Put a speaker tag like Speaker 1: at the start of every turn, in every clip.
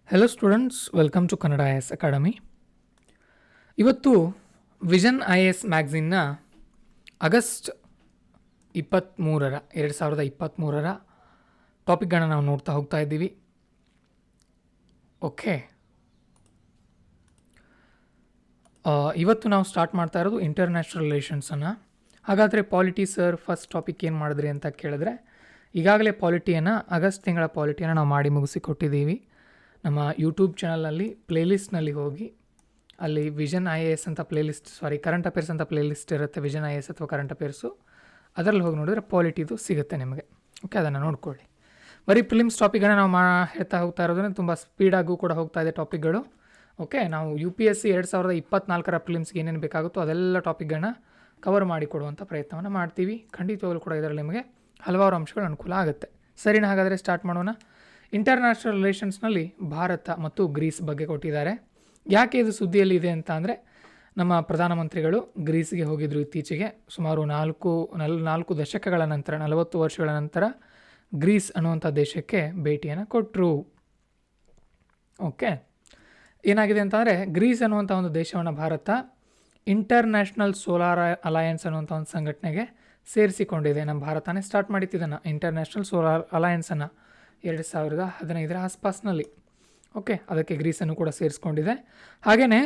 Speaker 1: Hello students, welcome to Kannada I S academy. ಇವತ್ತು vision I S ಮ್ಯಾಗ್ಝಿನ್ನ August 2023 ಟಾಪಿಕ್ಗಳನ್ನ ನಾವು ನೋಡ್ತಾ ಹೋಗ್ತಾ ಇದ್ದೀವಿ. ಓಕೆ, ಇವತ್ತು ನಾವು ಸ್ಟಾರ್ಟ್ ಮಾಡ್ತಾ ಇರೋದು ಇಂಟರ್ನ್ಯಾಷನಲ್ ರಿಲೇಷನ್ಸನ್ನು. ಹಾಗಾದರೆ ಪಾಲಿಟಿ ಸರ್ ಫಸ್ಟ್ ಟಾಪಿಕ್ ಏನು ಮಾಡಿದ್ರಿ ಅಂತ ಕೇಳಿದ್ರೆ, ಈಗಾಗಲೇ ಪಾಲಿಟಿಯನ್ನು ಆಗಸ್ಟ್ ತಿಂಗಳ ಪಾಲಿಟಿಯನ್ನು ನಾವು ಮಾಡಿ ಮುಗಿಸಿಕೊಟ್ಟಿದ್ದೀವಿ. ನಮ್ಮ ಯೂಟ್ಯೂಬ್ ಚಾನಲ್ನಲ್ಲಿ ಪ್ಲೇಲಿಸ್ಟ್ನಲ್ಲಿ ಹೋಗಿ ಅಲ್ಲಿ ವಿಷನ್ ಐ ಎ ಎಸ್ ಅಂತ ಕರೆಂಟ್ ಅಫೇರ್ಸ್ ಅಂತ ಪ್ಲೇಲಿಸ್ಟ್ ಇರುತ್ತೆ, ವಿಷನ್ ಐ ಎ ಎಸ್ ಅಥವಾ ಕರೆಂಟ್ ಅಫೇರ್ಸು. ಅದರಲ್ಲಿ ಹೋಗಿ ನೋಡಿದ್ರೆ ಪಾಲಿಟಿದು ಸಿಗುತ್ತೆ ನಿಮಗೆ. ಓಕೆ, ಅದನ್ನು ನೋಡ್ಕೊಳ್ಳಿ. ಬರೀ ಪ್ರಿಲಿಮ್ಸ್ ಟಾಪಿಕ್ಗಳನ್ನ ನಾವು ಹೇಳ್ತಾ ಹೋಗ್ತಾ ಇರೋದ್ರಿಂದ ತುಂಬ ಸ್ಪೀಡಾಗೂ ಕೂಡ ಹೋಗ್ತಾ ಇದೆ ಟಾಪಿಕ್ಗಳು. ಓಕೆ, ನಾವು UPSC 2024 ಪ್ರಿಲಿಮ್ಸ್ಗೆ ಏನೇನು ಬೇಕಾಗುತ್ತೋ ಅದೆಲ್ಲ ಟಾಪಿಕ್ಗಳನ್ನ ಕವರ್ ಮಾಡಿಕೊಡುವಂಥ ಪ್ರಯತ್ನವನ್ನು ಮಾಡ್ತೀವಿ. ಖಂಡಿತವಾಗಲೂ ಕೂಡ ಇದರಲ್ಲಿ ನಿಮಗೆ ಹಲವಾರು ಅಂಶಗಳು ಅನುಕೂಲ ಆಗುತ್ತೆ. ಸರಿನಾ? ಹಾಗಾದರೆ ಸ್ಟಾರ್ಟ್ ಮಾಡೋಣ. ಇಂಟರ್ನ್ಯಾಷನಲ್ ರಿಲೇಷನ್ಸ್ನಲ್ಲಿ ಭಾರತ ಮತ್ತು ಗ್ರೀಸ್ ಬಗ್ಗೆ ಕೊಟ್ಟಿದ್ದಾರೆ. ಯಾಕೆ ಇದು ಸುದ್ದಿಯಲ್ಲಿ ಇದೆ ಅಂತ ಅಂದರೆ, ನಮ್ಮ ಪ್ರಧಾನಮಂತ್ರಿಗಳು ಗ್ರೀಸ್ಗೆ ಹೋಗಿದ್ದರು ಇತ್ತೀಚೆಗೆ. ಸುಮಾರು 4 ದಶಕಗಳ ನಂತರ, 40 ವರ್ಷಗಳ ನಂತರ ಗ್ರೀಸ್ ಅನ್ನುವಂಥ ದೇಶಕ್ಕೆ ಭೇಟಿಯನ್ನು ಕೊಟ್ಟರು. ಓಕೆ, ಏನಾಗಿದೆ ಅಂತಂದರೆ, ಗ್ರೀಸ್ ಅನ್ನುವಂಥ ಒಂದು ದೇಶವನ್ನು ಭಾರತ ಇಂಟರ್ನ್ಯಾಷನಲ್ ಸೋಲಾರ್ ಅಲಯನ್ಸ್ ಅನ್ನುವಂಥ ಒಂದು ಸಂಘಟನೆಗೆ ಸೇರಿಸಿಕೊಂಡಿದೆ. ನಮ್ಮ ಭಾರತನೇ ಸ್ಟಾರ್ಟ್ ಮಾಡಿತ್ತಿದ್ದನ್ನು ಇಂಟರ್ನ್ಯಾಷನಲ್ ಸೋಲಾರ್ ಅಲಯನ್ಸನ್ನು 2015 ಆಸ್ಪಾಸ್ನಲ್ಲಿ. ಓಕೆ, ಅದಕ್ಕೆ ಗ್ರೀಸನ್ನು ಕೂಡ ಸೇರಿಸ್ಕೊಂಡಿದೆ. ಹಾಗೆಯೇ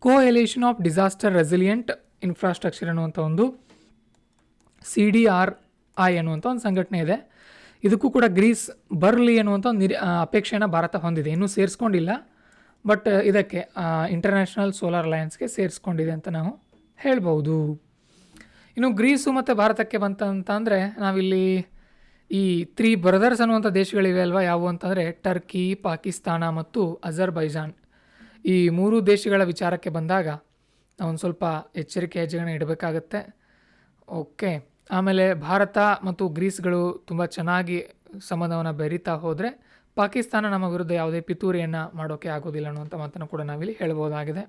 Speaker 1: ಕೋಎಲಿಷನ್ ಆಫ್ ಡಿಸಾಸ್ಟರ್ ರೆಸಿಲಿಯಂಟ್ ಇನ್ಫ್ರಾಸ್ಟ್ರಕ್ಚರ್ ಅನ್ನುವಂಥ ಒಂದು CDRI ಅನ್ನುವಂಥ ಒಂದು ಸಂಘಟನೆ ಇದೆ. ಇದಕ್ಕೂ ಕೂಡ ಗ್ರೀಸ್ ಬರಲಿ ಅನ್ನುವಂಥ ಒಂದು ಅಪೇಕ್ಷೆಯನ್ನು ಭಾರತ ಹೊಂದಿದೆ. ಇನ್ನೂ ಸೇರಿಸ್ಕೊಂಡಿಲ್ಲ, ಬಟ್ ಇದಕ್ಕೆ ಇಂಟರ್ನ್ಯಾಷನಲ್ ಸೋಲಾರ್ ಅಲಯನ್ಸ್ಗೆ ಸೇರಿಸ್ಕೊಂಡಿದೆ ಅಂತ ನಾವು ಹೇಳ್ಬೋದು. ಇನ್ನು ಗ್ರೀಸು ಮತ್ತು ಭಾರತಕ್ಕೆ ಬಂತಂತಂದರೆ, ನಾವಿಲ್ಲಿ ಈ 3 ಬ್ರದರ್ಸ್ ಅನ್ನುವಂಥ ದೇಶಗಳಿವೆ ಅಲ್ವಾ, ಯಾವುವು ಅಂತಂದರೆ ಟರ್ಕಿ, ಪಾಕಿಸ್ತಾನ ಮತ್ತು ಅಜರ್ಬೈಜಾನ್. ಈ 3 ದೇಶಗಳ ವಿಚಾರಕ್ಕೆ ಬಂದಾಗ ನಾವೊಂದು ಸ್ವಲ್ಪ ಎಚ್ಚರಿಕೆ ಹೆಜ್ಜೆಗಳನ್ನ ಇಡಬೇಕಾಗತ್ತೆ. ಓಕೆ, ಆಮೇಲೆ ಭಾರತ ಮತ್ತು ಗ್ರೀಸ್ಗಳು ತುಂಬ ಚೆನ್ನಾಗಿ ಸಂಬಂಧವನ್ನು ಬೆರೀತಾ ಹೋದರೆ ಪಾಕಿಸ್ತಾನ ನಮ್ಮ ವಿರುದ್ಧ ಯಾವುದೇ ಪಿತೂರಿಯನ್ನು ಮಾಡೋಕ್ಕೆ ಆಗೋದಿಲ್ಲ ಅನ್ನುವಂಥ ಮಾತನ್ನು ಕೂಡ ನಾವಿಲ್ಲಿ ಹೇಳ್ಬೋದಾಗಿದೆ.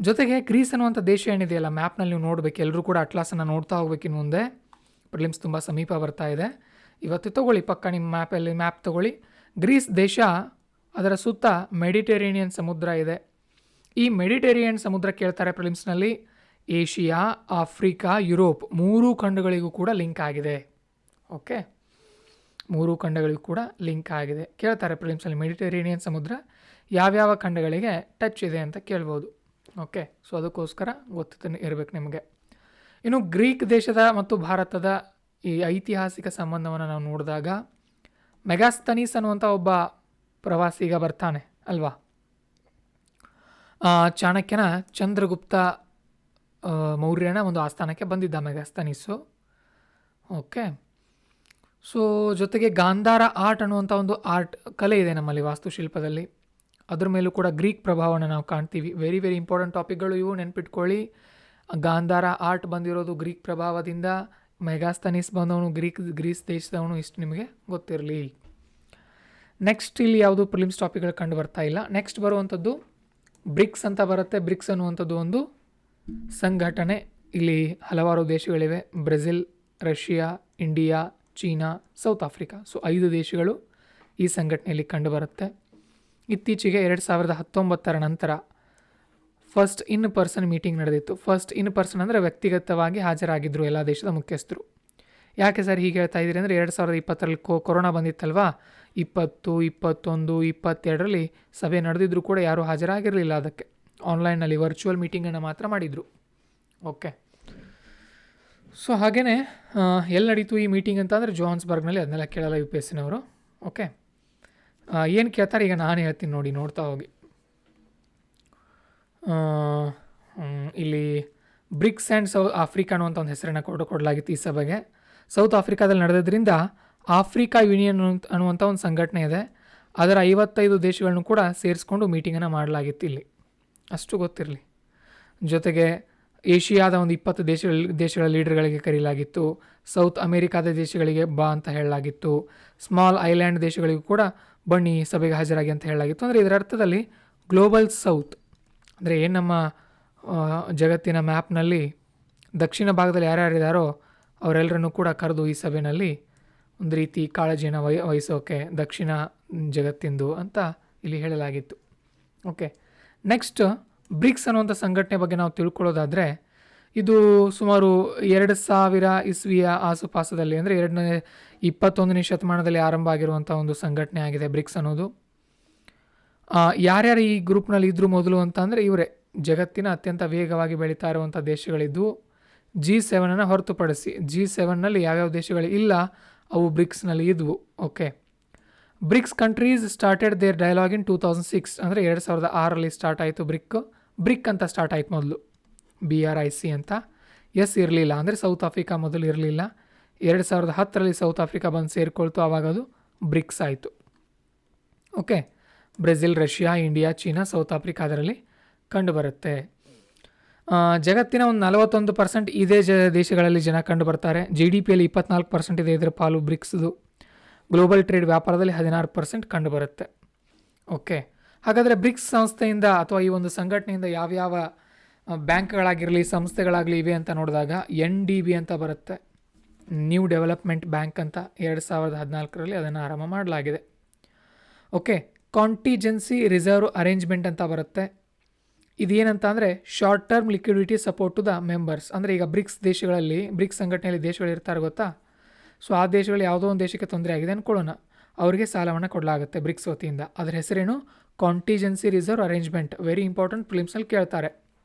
Speaker 1: ಜೊತೆಗೆ ಗ್ರೀಸ್ ಅನ್ನುವಂಥ ದೇಶ ಏನಿದೆಯಲ್ಲ, ಮ್ಯಾಪ್ನಲ್ಲಿ ನೀವು ನೋಡಬೇಕು, ಎಲ್ಲರೂ ಕೂಡ ಅಟ್ಲಾಸನ್ನು ನೋಡ್ತಾ ಹೋಗ್ಬೇಕಿನ್ನು ಮುಂದೆ. ಪ್ರಿಲಿಮ್ಸ್ ತುಂಬ ಸಮೀಪ ಬರ್ತಾ ಇದೆ. ಇವತ್ತು ತೊಗೊಳ್ಳಿ, ಪಕ್ಕ ನಿಮ್ಮ ಮ್ಯಾಪ್ ತೊಗೊಳ್ಳಿ. ಗ್ರೀಸ್ ದೇಶ, ಅದರ ಸುತ್ತ ಮೆಡಿಟೇರೇನಿಯನ್ ಸಮುದ್ರ ಇದೆ. ಈ ಮೆಡಿಟೇರಿಯನ್ ಸಮುದ್ರ ಕೇಳ್ತಾರೆ ಪ್ರಿಲಿಮ್ಸ್ನಲ್ಲಿ. ಏಷಿಯಾ, ಆಫ್ರಿಕಾ, ಯುರೋಪ್ 3 ಖಂಡಗಳಿಗೂ ಕೂಡ ಲಿಂಕ್ ಆಗಿದೆ. ಓಕೆ, 3 ಖಂಡಗಳಿಗೂ ಕೂಡ ಲಿಂಕ್ ಆಗಿದೆ ಕೇಳ್ತಾರೆ ಪ್ರಿಲಿಮ್ಸ್ನಲ್ಲಿ. ಮೆಡಿಟೇರೇನಿಯನ್ ಸಮುದ್ರ ಯಾವ್ಯಾವ ಖಂಡಗಳಿಗೆ ಟಚ್ ಇದೆ ಅಂತ ಕೇಳ್ಬೋದು. ಓಕೆ, ಸೊ ಅದಕ್ಕೋಸ್ಕರ ಗೊತ್ತಿತ್ತು ಇರಬೇಕು ನಿಮಗೆ. ಇನ್ನು ಗ್ರೀಕ್ ದೇಶದ ಮತ್ತು ಭಾರತದ ಈ ಐತಿಹಾಸಿಕ ಸಂಬಂಧವನ್ನು ನಾವು ನೋಡಿದಾಗ, ಮೆಗಾಸ್ತನೀಸ್ ಅನ್ನುವಂಥ ಒಬ್ಬ ಪ್ರವಾಸಿಗ ಬರ್ತಾನೆ ಅಲ್ವಾ. ಚಾಣಕ್ಯನ ಚಂದ್ರಗುಪ್ತ ಮೌರ್ಯನ ಒಂದು ಆಸ್ಥಾನಕ್ಕೆ ಬಂದಿದ್ದ ಮೆಗಾಸ್ತನೀಸು. ಓಕೆ, ಸೊ ಜೊತೆಗೆ ಗಾಂಧಾರ ಆರ್ಟ್ ಅನ್ನುವಂಥ ಒಂದು ಕಲೆ ಇದೆ ನಮ್ಮಲ್ಲಿ ವಾಸ್ತುಶಿಲ್ಪದಲ್ಲಿ. ಅದ್ರ ಮೇಲೂ ಕೂಡ ಗ್ರೀಕ್ ಪ್ರಭಾವವನ್ನು ನಾವು ಕಾಣ್ತೀವಿ. ವೆರಿ ವೆರಿ ಇಂಪಾರ್ಟೆಂಟ್ ಟಾಪಿಕ್ಗಳು ಇವು, ನೆನ್ಪಿಟ್ಕೊಳ್ಳಿ. ಗಾಂಧಾರ ಆರ್ಟ್ ಬಂದಿರೋದು ಗ್ರೀಕ್ ಪ್ರಭಾವದಿಂದ, ಮೆಗಾಸ್ತನೀಸ್ ಬಂದವನು ಗ್ರೀಸ್ ದೇಶದವನು, ಇಷ್ಟು ನಿಮಗೆ ಗೊತ್ತಿರಲಿ. ನೆಕ್ಸ್ಟ್ ಇಲ್ಲಿ ಯಾವುದು ಪ್ರಿಲಿಮ್ಸ್ ಟಾಪಿಕ್ಗಳು ಕಂಡು ಬರ್ತಾ ಇಲ್ಲ. ನೆಕ್ಸ್ಟ್ ಬರುವಂಥದ್ದು ಬ್ರಿಕ್ಸ್ ಅಂತ ಬರುತ್ತೆ. ಬ್ರಿಕ್ಸ್ ಅನ್ನುವಂಥದ್ದು ಒಂದು ಸಂಘಟನೆ. ಇಲ್ಲಿ ಹಲವಾರು ದೇಶಗಳಿವೆ: Brazil, Russia, India, China, south Africa. So 5 ದೇಶಗಳು ಈ ಸಂಘಟನೆಯಲ್ಲಿ ಕಂಡು ಬರುತ್ತೆ. ಇತ್ತೀಚೆಗೆ 2019 ನಂತರ ಫಸ್ಟ್ ಇನ್ ಪರ್ಸನ್ ಮೀಟಿಂಗ್ ನಡೆದಿತ್ತು. ಫಸ್ಟ್ ಇನ್ ಪರ್ಸನ್ ಅಂದರೆ ವ್ಯಕ್ತಿಗತವಾಗಿ ಹಾಜರಾಗಿದ್ದರು ಎಲ್ಲ ದೇಶದ ಮುಖ್ಯಸ್ಥರು. ಯಾಕೆ ಸರ್ ಹೀಗೆ ಹೇಳ್ತಾ ಇದ್ದೀರಿ ಅಂದರೆ, 2020 ಕೊರೋನಾ ಬಂದಿತ್ತಲ್ವಾ, 20, 21, 22 ಸಭೆ ನಡೆದಿದ್ರು ಕೂಡ ಯಾರೂ ಹಾಜರಾಗಿರಲಿಲ್ಲ. ಅದಕ್ಕೆ ಆನ್ಲೈನಲ್ಲಿ ವರ್ಚುವಲ್ ಮೀಟಿಂಗನ್ನು ಮಾತ್ರ ಮಾಡಿದರು. ಓಕೆ, ಸೊ ಹಾಗೆಯೇ ಎಲ್ಲಿ ನಡೀತು ಈ ಮೀಟಿಂಗ್ ಅಂತ ಅಂದರೆ ಜೋಹಾನ್ಸ್ಬರ್ಗ್ನಲ್ಲಿ. ಅದನ್ನೆಲ್ಲ ಕೇಳಲ್ಲ UPSCನವರು. ಓಕೆ, ಏನು ಕೇಳ್ತಾರೆ ಈಗ ನಾನು ಹೇಳ್ತೀನಿ ನೋಡಿ, ನೋಡ್ತಾ ಹೋಗಿ. ಇಲ್ಲಿ ಬ್ರಿಕ್ಸ್ ಆ್ಯಂಡ್ ಸೌತ್ ಆಫ್ರಿಕಾ ಅನ್ನುವಂಥ ಒಂದು ಹೆಸರನ್ನು ಕೊಡಲಾಗಿತ್ತು ಈ ಸಭೆಗೆ. ಸೌತ್ ಆಫ್ರಿಕಾದಲ್ಲಿ ನಡೆದಿದ್ದರಿಂದ ಆಫ್ರಿಕಾ ಯೂನಿಯನ್ ಅನ್ನುವಂಥ ಒಂದು ಸಂಘಟನೆ ಇದೆ, ಅದರ 55 ದೇಶಗಳನ್ನು ಕೂಡ ಸೇರಿಸ್ಕೊಂಡು ಮೀಟಿಂಗನ್ನು ಮಾಡಲಾಗಿತ್ತು ಇಲ್ಲಿ. ಅಷ್ಟು ಗೊತ್ತಿರಲಿ. ಜೊತೆಗೆ ಏಷಿಯಾದ ಒಂದು 20 ದೇಶಗಳ ಲೀಡರ್ಗಳಿಗೆ ಕರೆಯಲಾಗಿತ್ತು. ಸೌತ್ ಅಮೇರಿಕಾದ ದೇಶಗಳಿಗೆ ಬಾ ಅಂತ ಹೇಳಲಾಗಿತ್ತು. ಸ್ಮಾಲ್ ಐಲ್ಯಾಂಡ್ ದೇಶಗಳಿಗೂ ಕೂಡ ಬನ್ನಿ ಸಭೆಗೆ ಹಾಜರಾಗಿ ಅಂತ ಹೇಳಲಾಗಿತ್ತು. ಅಂದರೆ ಇದರ ಅರ್ಥದಲ್ಲಿ ಗ್ಲೋಬಲ್ ಸೌತ್ ಅಂದರೆ ಏನು ನಮ್ಮ ಜಗತ್ತಿನ ಮ್ಯಾಪ್ನಲ್ಲಿ ದಕ್ಷಿಣ ಭಾಗದಲ್ಲಿ ಯಾರ್ಯಾರಿದ್ದಾರೋ ಅವರೆಲ್ಲರನ್ನೂ ಕೂಡ ಕರೆದು ಈ ಸಭೆಯಲ್ಲಿ ಒಂದು ರೀತಿ ಕಾಳಜಿನ ವಹಿಸೋಕೆ ದಕ್ಷಿಣ ಜಗತ್ತಿಂದು ಅಂತ ಇಲ್ಲಿ ಹೇಳಲಾಗಿತ್ತು. ಓಕೆ, ನೆಕ್ಸ್ಟ್ ಬ್ರಿಕ್ಸ್ ಅನ್ನುವಂಥ ಸಂಘಟನೆ ಬಗ್ಗೆ ನಾವು ತಿಳ್ಕೊಳ್ಳೋದಾದರೆ, ಇದು ಸುಮಾರು 2000 ಇಸ್ವಿಯ ಆಸುಪಾಸದಲ್ಲಿ, ಅಂದರೆ 21ನೇ ಶತಮಾನದಲ್ಲಿ ಆರಂಭ ಆಗಿರುವಂಥ ಒಂದು ಸಂಘಟನೆ ಆಗಿದೆ ಬ್ರಿಕ್ಸ್ ಅನ್ನೋದು. ಯಾರ್ಯಾರು ಈ ಗ್ರೂಪ್ನಲ್ಲಿ ಇದ್ದರು ಮೊದಲು ಅಂತ ಅಂದರೆ ಇವರೇ, ಜಗತ್ತಿನ ಅತ್ಯಂತ ವೇಗವಾಗಿ ಬೆಳೀತಾ ಇರುವಂಥ ದೇಶಗಳಿದ್ದು. G7 ಹೊರತುಪಡಿಸಿ G7ನಲ್ಲಿ ಯಾವ್ಯಾವ ದೇಶಗಳು ಇಲ್ಲ ಅವು ಬ್ರಿಕ್ಸ್ನಲ್ಲಿ ಇದ್ವು. Okay, BRICS countries started their dialogue in 2006, ಅಂದರೆ 2006ರಲ್ಲಿ ಸ್ಟಾರ್ಟ್ ಆಯಿತು. ಬ್ರಿಕ್ ಅಂತ ಸ್ಟಾರ್ಟ್ ಆಯಿತು ಮೊದಲು, BRIC ಅಂತ. ಇರಲಿಲ್ಲ, ಅಂದರೆ ಸೌತ್ ಆಫ್ರಿಕಾ ಮೊದಲು ಇರಲಿಲ್ಲ. 2010ರಲ್ಲಿ ಸೌತ್ ಆಫ್ರಿಕಾ ಬಂದು ಸೇರಿಕೊಳ್ತು, ಆವಾಗ ಅದು ಬ್ರಿಕ್ಸ್ ಆಯಿತು. Okay, Brazil, Russia, India, China, south Africa ಅದರಲ್ಲಿ ಕಂಡುಬರುತ್ತೆ. ಜಗತ್ತಿನ ಒಂದು 41% ಇದೇ ದೇಶಗಳಲ್ಲಿ ಜನ ಕಂಡು ಬರ್ತಾರೆ. GDPಯಲ್ಲಿ 24% ಇದೆ ಇದರ ಪಾಲು ಬ್ರಿಕ್ಸ್ದು. ಗ್ಲೋಬಲ್ ಟ್ರೇಡ್ ವ್ಯಾಪಾರದಲ್ಲಿ 16% ಕಂಡು ಬರುತ್ತೆ. ಓಕೆ, ಹಾಗಾದರೆ ಬ್ರಿಕ್ಸ್ ಸಂಸ್ಥೆಯಿಂದ ಅಥವಾ ಈ ಒಂದು ಸಂಘಟನೆಯಿಂದ ಯಾವ್ಯಾವ ಬ್ಯಾಂಕ್ಗಳಾಗಿರಲಿ ಸಂಸ್ಥೆಗಳಾಗಲಿ ಇವೆ ಅಂತ ನೋಡಿದಾಗ NDB ಅಂತ ಬರುತ್ತೆ, ನ್ಯೂ ಡೆವಲಪ್ಮೆಂಟ್ ಬ್ಯಾಂಕ್ ಅಂತ. 2014ರಲ್ಲಿ ಅದನ್ನು ಆರಂಭ ಮಾಡಲಾಗಿದೆ. ಓಕೆ, ಕಾಂಟಿಜೆನ್ಸಿ ರಿಸರ್ವ್ ಅರೇಂಜ್ಮೆಂಟ್ ಅಂತ ಬರುತ್ತೆ. ಇದೇನಂತ ಅಂದರೆ short term liquidity support to the members. ಅಂದರೆ ಈಗ ಬ್ರಿಕ್ಸ್ ದೇಶಗಳಲ್ಲಿ, ಬ್ರಿಕ್ಸ್ ಸಂಘಟನೆಯಲ್ಲಿ ದೇಶಗಳು ಇರ್ತಾರೆ ಗೊತ್ತಾ. ಸೊ ಆ ದೇಶಗಳು ಯಾವುದೋ ಒಂದು ದೇಶಕ್ಕೆ ತೊಂದರೆ ಆಗಿದೆ ಅಂದ್ಕೊಳ್ಳೋಣ, ಅವರಿಗೆ ಸಾಲವನ್ನು ಕೊಡಲಾಗುತ್ತೆ ಬ್ರಿಕ್ಸ್ ವತಿಯಿಂದ. ಅದರ ಹೆಸರೇನು? Contingency reserve arrangement. Very important, ಪ್ರಿಲಿಮ್ಸಲ್ಲಿ ಕೇಳ್ತಾರೆ.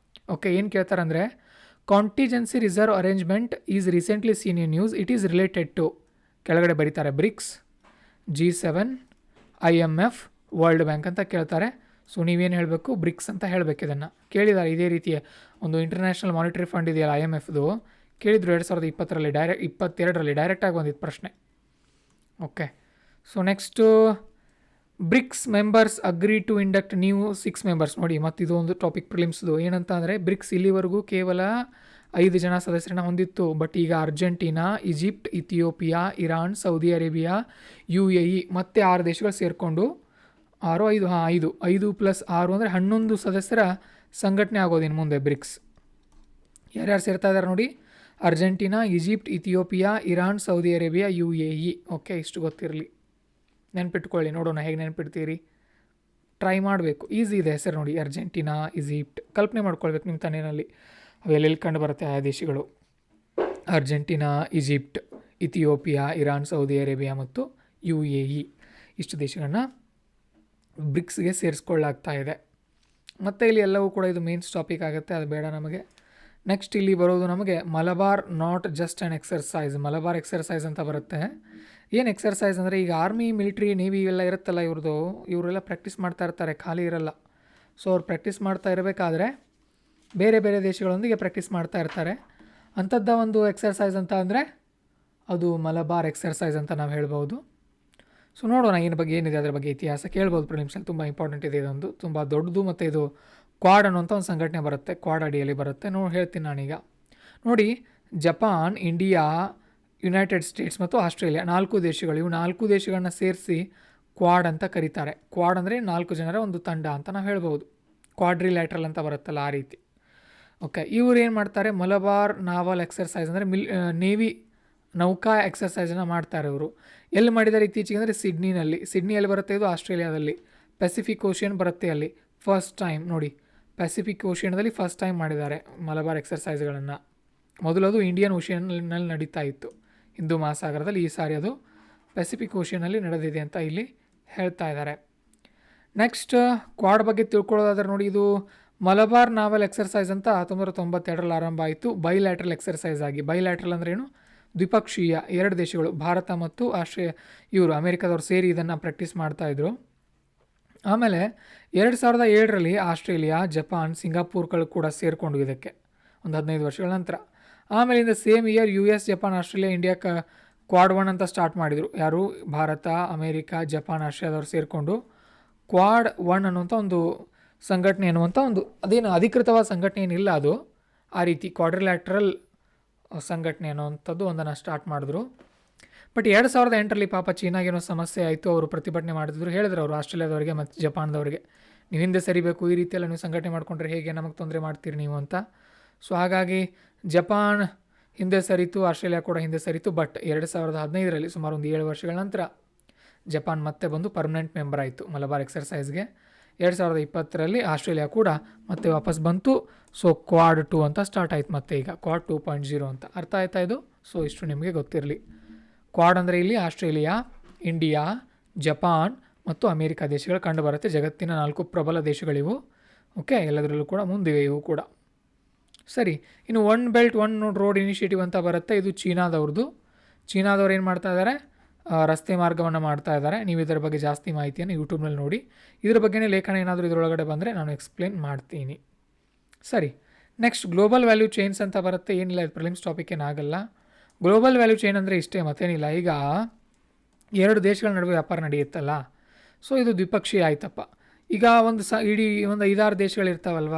Speaker 1: ಓಕೆ, ಏನು ಕೇಳ್ತಾರೆ ಅಂದರೆ, contingency reserve arrangement is recently seen in news. It is related to, ಕೆಳಗಡೆ ಬರೀತಾರೆ, BRICS, G7, IMF, world bank ಅಂತ ಕೇಳ್ತಾರೆ. ಸೊ ನೀವೇನು ಹೇಳಬೇಕು? ಬ್ರಿಕ್ಸ್ ಅಂತ ಹೇಳಬೇಕು. ಇದನ್ನು ಕೇಳಿದ್ದಾರೆ. ಇದೇ ರೀತಿಯ ಒಂದು ಇಂಟರ್ನ್ಯಾಷನಲ್ ಮಾನಿಟರಿ ಫಂಡ್ ಇದೆಯಲ್ಲ, IMFದು, ಕೇಳಿದ್ರು 2022ರಲ್ಲಿ ಡೈರೆಕ್ಟಾಗಿ ಬಂದಿದ್ದು ಪ್ರಶ್ನೆ. Okay, so next BRICS members agree to induct new 6 members. ನೋಡಿ, ಮತ್ತು ಇದು ಒಂದು ಟಾಪಿಕ್ ಪ್ರಿಲಿಮ್ಸ್ದು. ಏನಂತ ಅಂದರೆ, ಬ್ರಿಕ್ಸ್ ಇಲ್ಲಿವರೆಗೂ ಕೇವಲ 5 ಜನ ಸದಸ್ಯರನ್ನ ಹೊಂದಿತ್ತು. ಬಟ್ ಈಗ Argentina, Egypt, Ethiopia, Iran, Saudi Arabia, UAE ಮತ್ತೆ 6 ದೇಶಗಳು ಸೇರಿಕೊಂಡು 5 + 6 ಅಂದರೆ 11 ಸದಸ್ಯರ ಸಂಘಟನೆ ಆಗೋದಿನ್ನು ಮುಂದೆ ಬ್ರಿಕ್ಸ್. ಯಾರ್ಯಾರು ಸೇರ್ತಾ ಇದ್ದಾರೆ ನೋಡಿ, Argentina, Egypt, Ethiopia, Iran, Saudi Arabia, UAE. Okay, ಇಷ್ಟು ಗೊತ್ತಿರಲಿ, ನೆನ್ಪಿಟ್ಕೊಳ್ಳಿ. ನೋಡೋಣ ಹೇಗೆ ನೆನ್ಪಿಡ್ತೀರಿ, ಟ್ರೈ ಮಾಡಬೇಕು. ಈಸಿ ಇದೆ ಹೆಸರು ನೋಡಿ, ಅರ್ಜೆಂಟೀನಾ, ಈಜಿಪ್ಟ್. ಕಲ್ಪನೆ ಮಾಡ್ಕೊಳ್ಬೇಕು ನಿಮ್ಮ ತಲೆಯಲ್ಲಿ ಅವೆಲ್ಲೆಲ್ಲಿ ಕಂಡು ಬರುತ್ತೆ ಆ ದೇಶಗಳು. Argentina, Egypt, Ethiopia, Iran, Saudi Arabia ಮತ್ತು UAE ಇಷ್ಟು ದೇಶಗಳನ್ನ ಬ್ರಿಕ್ಸ್ಗೆ ಸೇರಿಸ್ಕೊಳ್ಳಾಗ್ತಾ ಇದೆ. ಮತ್ತು ಇಲ್ಲಿ ಎಲ್ಲವೂ ಕೂಡ ಇದು ಮೇನ್ಸ್ ಟಾಪಿಕ್ ಆಗುತ್ತೆ, ಅದು ಬೇಡ ನಮಗೆ. ನೆಕ್ಸ್ಟ್ ಇಲ್ಲಿ ಬರೋದು ನಮಗೆ Malabar not just an exercise. Malabar exercise ಅಂತ ಬರುತ್ತೆ. ಏನು ಎಕ್ಸರ್ಸೈಸ್ ಅಂದರೆ, ಈಗ ಆರ್ಮಿ, ಮಿಲಿಟ್ರಿ, ನೇವಿ ಇವೆಲ್ಲ ಇರುತ್ತಲ್ಲ, ಇವರೆಲ್ಲ ಪ್ರಾಕ್ಟೀಸ್ ಮಾಡ್ತಾ ಇರ್ತಾರೆ, ಖಾಲಿ ಇರಲ್ಲ. ಸೊ ಅವ್ರು ಪ್ರಾಕ್ಟೀಸ್ ಮಾಡ್ತಾ ಇರಬೇಕಾದ್ರೆ ಬೇರೆ ಬೇರೆ ದೇಶಗಳೊಂದಿಗೆ ಪ್ರಾಕ್ಟೀಸ್ ಮಾಡ್ತಾ ಇರ್ತಾರೆ. ಅಂಥದ್ದ ಒಂದು ಎಕ್ಸರ್ಸೈಸ್ ಅಂತ ಅಂದರೆ ಅದು ಮಲಬಾರ್ ಎಕ್ಸರ್ಸೈಸ್ ಅಂತ ನಾವು ಹೇಳ್ಬೋದು. ಸೊ ನೋಡೋಣ ಏನಿದೆ ಅದರ ಬಗ್ಗೆ ಇತಿಹಾಸ ಕೇಳ್ಬೋದು ಪ್ರಿಲಿಮ್ಸಲ್ಲಿ. ತುಂಬ ಇಂಪಾರ್ಟೆಂಟ್ ಇದೆ ಇದೊಂದು, ತುಂಬ ದೊಡ್ಡದು. ಮತ್ತು ಇದು ಕ್ವಾಡ್ ಅನ್ನೋಂಥ ಒಂದು ಸಂಘಟನೆ ಬರುತ್ತೆ, ಕ್ವಾಡ್ ಅಡಿಯಲ್ಲಿ ಬರುತ್ತೆ. ಹೇಳ್ತೀನಿ ನಾನೀಗ. ನೋಡಿ, ಜಪಾನ್, ಇಂಡಿಯಾ, ಯುನೈಟೆಡ್ ಸ್ಟೇಟ್ಸ್ ಮತ್ತು ಆಸ್ಟ್ರೇಲಿಯಾ 4 ದೇಶಗಳು. ಇವು 4 ದೇಶಗಳನ್ನ ಸೇರಿಸಿ ಕ್ವಾಡ್ ಅಂತ ಕರೀತಾರೆ. ಕ್ವಾಡ್ ಅಂದರೆ 4 ಜನರ ಒಂದು ತಂಡ ಅಂತ ನಾವು ಹೇಳ್ಬೋದು. ಕ್ವಾಡ್ರಿಲ್ಯಾಟ್ರಲ್ ಅಂತ ಬರುತ್ತಲ್ಲ, ಆ ರೀತಿ. ಓಕೆ, ಇವ್ರು ಏನು ಮಾಡ್ತಾರೆ, ಮಲಬಾರ್ ನಾವಲ್ ಎಕ್ಸರ್ಸೈಸ್ ಅಂದರೆ ನೇವಿ ನೌಕಾ ಎಕ್ಸರ್ಸೈಸನ್ನು ಮಾಡ್ತಾರೆ ಇವರು. ಎಲ್ಲಿ ಮಾಡಿದ್ದಾರೆ ಇತ್ತೀಚೆಗೆ ಅಂದರೆ ಸಿಡ್ನಿಯಲ್ಲಿ ಬರುತ್ತೆ. ಇದು ಆಸ್ಟ್ರೇಲಿಯಾದಲ್ಲಿ. ಪೆಸಿಫಿಕ್ ಓಷಿಯನ್ ಬರುತ್ತೆ ಅಲ್ಲಿ. ಫಸ್ಟ್ ಟೈಮ್ ನೋಡಿ, ಪೆಸಿಫಿಕ್ ಓಷಿಯನ್ದಲ್ಲಿ ಫಸ್ಟ್ ಟೈಮ್ ಮಾಡಿದ್ದಾರೆ ಮಲಬಾರ್ ಎಕ್ಸರ್ಸೈಸ್ಗಳನ್ನು. ಮೊದಲು ಅದು ಇಂಡಿಯನ್ ಓಷಿಯನ್ನಲ್ಲಿ ನಡೀತಾ ಇತ್ತು, ಹಿಂದೂ ಮಹಾಸಾಗರದಲ್ಲಿ. ಈ ಸಾರಿ ಅದು ಪೆಸಿಫಿಕ್ ಓಷಿಯನಲ್ಲಿ ನಡೆದಿದೆ ಅಂತ ಇಲ್ಲಿ ಹೇಳ್ತಾ ಇದ್ದಾರೆ. ನೆಕ್ಸ್ಟ್ ಕ್ವಾಡ್ ಬಗ್ಗೆ ತಿಳ್ಕೊಳ್ಳೋದಾದ್ರೆ ನೋಡಿ, ಇದು ಮಲಬಾರ್ ನಾವಲ್ ಎಕ್ಸರ್ಸೈಸ್ ಅಂತ 1992ರಲ್ಲಿ ಆರಂಭ ಆಯಿತು, ಬೈಲ್ಯಾಟ್ರಲ್ ಎಕ್ಸರ್ಸೈಸ್ ಆಗಿ. ಬೈಲ್ಯಾಟ್ರಲ್ ಅಂದ್ರೆ ಏನು? ದ್ವಿಪಕ್ಷೀಯ, 2 ದೇಶಗಳು, ಭಾರತ ಮತ್ತು ಇವರು ಅಮೆರಿಕದವ್ರು ಸೇರಿ ಇದನ್ನು ಪ್ರಾಕ್ಟೀಸ್ ಮಾಡ್ತಾಯಿದ್ರು. ಆಮೇಲೆ 2007ರಲ್ಲಿ ಆಸ್ಟ್ರೇಲಿಯಾ, ಜಪಾನ್, ಸಿಂಗಾಪುರ್ಗಳು ಕೂಡ ಸೇರಿಕೊಂಡು ಇದಕ್ಕೆ ಒಂದು 15 ವರ್ಷಗಳ ನಂತರ. ಆಮೇಲೆ ಇಂದ same year US, Japan, Australia, India Quad 1 ಅಂತ ಸ್ಟಾರ್ಟ್ ಮಾಡಿದರು. ಯಾರು? ಭಾರತ, ಅಮೇರಿಕಾ, ಜಪಾನ್, ಆಸ್ಟ್ರೇಲಿಯಾದವ್ರು ಸೇರಿಕೊಂಡು ಕ್ವಾಡ್ 1 ಅನ್ನುವಂಥ ಒಂದು ಸಂಘಟನೆ ಅನ್ನುವಂಥ ಒಂದು, ಅದೇನು ಅಧಿಕೃತವಾದ ಸಂಘಟನೆ ಏನಿಲ್ಲ, ಅದು ಆ ರೀತಿ ಕ್ವಾಡ್ರಿಲ್ಯಾಟ್ರಲ್ ಸಂಘಟನೆ ಅನ್ನೋವಂಥದ್ದು ಒಂದನ್ನು ಸ್ಟಾರ್ಟ್ ಮಾಡಿದ್ರು. ಬಟ್ 2008ರಲ್ಲಿ ಪಾಪ ಚೀನಾಗೇನೋ ಸಮಸ್ಯೆ ಆಯಿತು, ಅವರು ಪ್ರತಿಭಟನೆ ಮಾಡಿದ್ರು. ಹೇಳಿದ್ರು ಅವರು ಆಸ್ಟ್ರೇಲಿಯಾದವರಿಗೆ ಮತ್ತು ಜಪಾನ್ದವರಿಗೆ, ನೀವು ಹಿಂದೆ ಸರಿಬೇಕು, ಈ ರೀತಿಯೆಲ್ಲ ನೀವು ಸಂಘಟನೆ ಮಾಡಿಕೊಂಡ್ರೆ ಹೇಗೆ, ನಮಗೆ ತೊಂದರೆ ಮಾಡ್ತೀರಿ ನೀವು ಅಂತ. ಸೊ ಹಾಗಾಗಿ ಜಪಾನ್ ಹಿಂದೆ ಸರಿತು, ಆಸ್ಟ್ರೇಲಿಯಾ ಕೂಡ ಹಿಂದೆ ಸರಿತು. ಬಟ್ 2015ರಲ್ಲಿ ಸುಮಾರು ಒಂದು 7 ವರ್ಷಗಳ ನಂತರ ಜಪಾನ್ ಮತ್ತೆ ಬಂದು ಪರ್ಮನೆಂಟ್ ಮೆಂಬರ್ ಆಯಿತು ಮಲಬಾರ್ ಎಕ್ಸರ್ಸೈಸ್ಗೆ. 2020ರಲ್ಲಿ ಆಸ್ಟ್ರೇಲಿಯಾ ಕೂಡ ಮತ್ತೆ ವಾಪಸ್ ಬಂತು. ಸೊ ಕ್ವಾಡ್ 2 ಅಂತ ಸ್ಟಾರ್ಟ್ ಆಯ್ತು ಮತ್ತೆ ಈಗ ಕ್ವಾಡ್ 2.0 ಅಂತ. ಅರ್ಥ ಆಯ್ತಾ ಇದು? ಸೊ ಇಷ್ಟು ನಿಮಗೆ ಗೊತ್ತಿರಲಿ. ಕ್ವಾಡ್ ಅಂದರೆ ಇಲ್ಲಿ ಆಸ್ಟ್ರೇಲಿಯಾ, ಇಂಡಿಯಾ, ಜಪಾನ್ ಮತ್ತು ಅಮೇರಿಕ ದೇಶಗಳು ಕಂಡುಬರುತ್ತೆ. ಜಗತ್ತಿನ 4 ಪ್ರಬಲ ದೇಶಗಳಿವು. ಓಕೆ, ಎಲ್ಲದರಲ್ಲೂ ಕೂಡ ಮುಂದಿವೆ ಇವು ಕೂಡ. ಸರಿ, ಇನ್ನು one belt one road initiative ಅಂತ ಬರುತ್ತೆ. ಇದು ಚೀನಾದವ್ರದ್ದು. ಚೀನಾದವ್ರು ಏನು ಮಾಡ್ತಾ ಇದ್ದಾರೆ? ರಸ್ತೆ ಮಾರ್ಗವನ್ನು ಮಾಡ್ತಾ ಇದ್ದಾರೆ. ನೀವು ಇದರ ಬಗ್ಗೆ ಜಾಸ್ತಿ ಮಾಹಿತಿಯನ್ನು ಯೂಟ್ಯೂಬ್ನಲ್ಲಿ ನೋಡಿ. ಇದರ ಬಗ್ಗೆನೇ ಲೇಖನ ಏನಾದರೂ ಇದರೊಳಗಡೆ ಬಂದರೆ ನಾನು ಎಕ್ಸ್ಪ್ಲೇನ್ ಮಾಡ್ತೀನಿ. ಸರಿ, ನೆಕ್ಸ್ಟ್ ಗ್ಲೋಬಲ್ ವ್ಯಾಲ್ಯೂ ಚೈನ್ಸ್ ಅಂತ ಬರುತ್ತೆ. ಏನಿಲ್ಲ, ಇದು ಪ್ರಿಲಿಮ್ಸ್ ಟಾಪಿಕ್ ಏನಾಗಲ್ಲ. ಗ್ಲೋಬಲ್ ವ್ಯಾಲ್ಯೂ ಚೈನ್ ಅಂದರೆ ಇಷ್ಟೇ, ಮತ್ತೇನಿಲ್ಲ. ಈಗ 2 ದೇಶಗಳ ನಡುವೆ ವ್ಯಾಪಾರ ನಡೆಯುತ್ತಲ್ಲ, ಸೊ ಇದು ದ್ವಿಪಕ್ಷೀಯ ಆಯ್ತಪ್ಪ. ಈಗ ಇಡೀ ಒಂದು 5-6 ದೇಶಗಳಿರ್ತಾವಲ್ವ,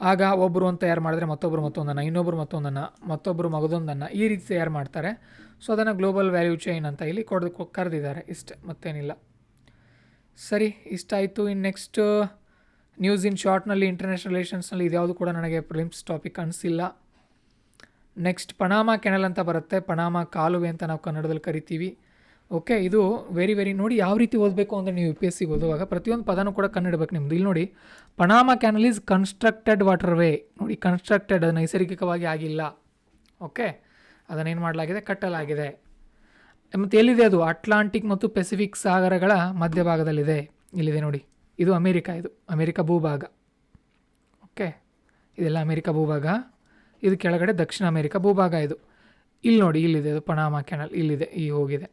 Speaker 1: ಆಗ ಒಬ್ಬರು ಒಂದು ತಯಾರು ಮಾಡಿದ್ರೆ ಮತ್ತೊಬ್ಬರು ಮತ್ತೊಂದನ್ನು, ಇನ್ನೊಬ್ಬರು ಮತ್ತೊಂದನ್ನು, ಮತ್ತೊಬ್ಬರು ಮಗದೊಂದನ್ನು, ಈ ರೀತಿ ತಯಾರು ಮಾಡ್ತಾರೆ. ಸೊ ಅದನ್ನು ಗ್ಲೋಬಲ್ ವ್ಯಾಲ್ಯೂ ಚೈನ್ ಅಂತ ಇಲ್ಲಿ ಕರೆದಿದ್ದಾರೆ. ಇಷ್ಟೇ, ಮತ್ತೇನಿಲ್ಲ. ಸರಿ, ಇಷ್ಟಾಯಿತು. ಇನ್ನು ನೆಕ್ಸ್ಟ್ ನ್ಯೂಸ್ ಇನ್ ಶಾರ್ಟ್ನಲ್ಲಿ ಇಂಟರ್ನ್ಯಾಷನಲ್ ರಿಲೇಷನ್ಸ್ನಲ್ಲಿ ಇದ್ಯಾವುದು ಕೂಡ ನನಗೆ ಪ್ರಿಲಿಮ್ಸ್ ಟಾಪಿಕ್ ಅನಿಸಿಲ್ಲ. ನೆಕ್ಸ್ಟ್ ಪನಾಮಾ ಕೆನಲ್ ಅಂತ ಬರುತ್ತೆ. ಪನಾಮಾ ಕಾಲುವೆ ಅಂತ ನಾವು ಕನ್ನಡದಲ್ಲಿ ಕರಿತೀವಿ. ಓಕೆ, ಇದು ವೆರಿ ನೋಡಿ ಯಾವ ರೀತಿ ಓದಬೇಕು ಅಂದರೆ ನೀವು UPSC ಓದುವಾಗ ಪ್ರತಿಯೊಂದು ಪದನೂ ಕೂಡ ಕಣ್ಣಿಡ್ಬೇಕು ನಿಮ್ಮದು. ಇಲ್ಲಿ ನೋಡಿ, Panama canal is constructed water way. ನೋಡಿ, ಕನ್ಸ್ಟ್ರಕ್ಟೆಡ್, ಅದು ನೈಸರ್ಗಿಕವಾಗಿ ಆಗಿಲ್ಲ. ಓಕೆ, ಅದನ್ನೇನು ಮಾಡಲಾಗಿದೆ? ಕಟ್ಟಲಾಗಿದೆ. ಮತ್ತು ಎಲ್ಲಿದೆ ಅದು? ಅಟ್ಲಾಂಟಿಕ್ ಮತ್ತು ಪೆಸಿಫಿಕ್ ಸಾಗರಗಳ ಮಧ್ಯಭಾಗದಲ್ಲಿದೆ. ಇಲ್ಲಿದೆ ನೋಡಿ, ಇದು ಅಮೇರಿಕಾ. ಇದು ಅಮೇರಿಕಾ ಭೂಭಾಗ. ಓಕೆ, ಇದೆಲ್ಲ ಅಮೇರಿಕಾ ಭೂಭಾಗ. ಇದು ಕೆಳಗಡೆ ದಕ್ಷಿಣ ಅಮೇರಿಕಾ ಭೂಭಾಗ. ಇದು ಇಲ್ಲಿ ನೋಡಿ, ಇಲ್ಲಿದೆ ಅದು ಪನಾಮಾ ಕೆನಲ್. ಇಲ್ಲಿದೆ, ಈ ಹೋಗಿದೆ.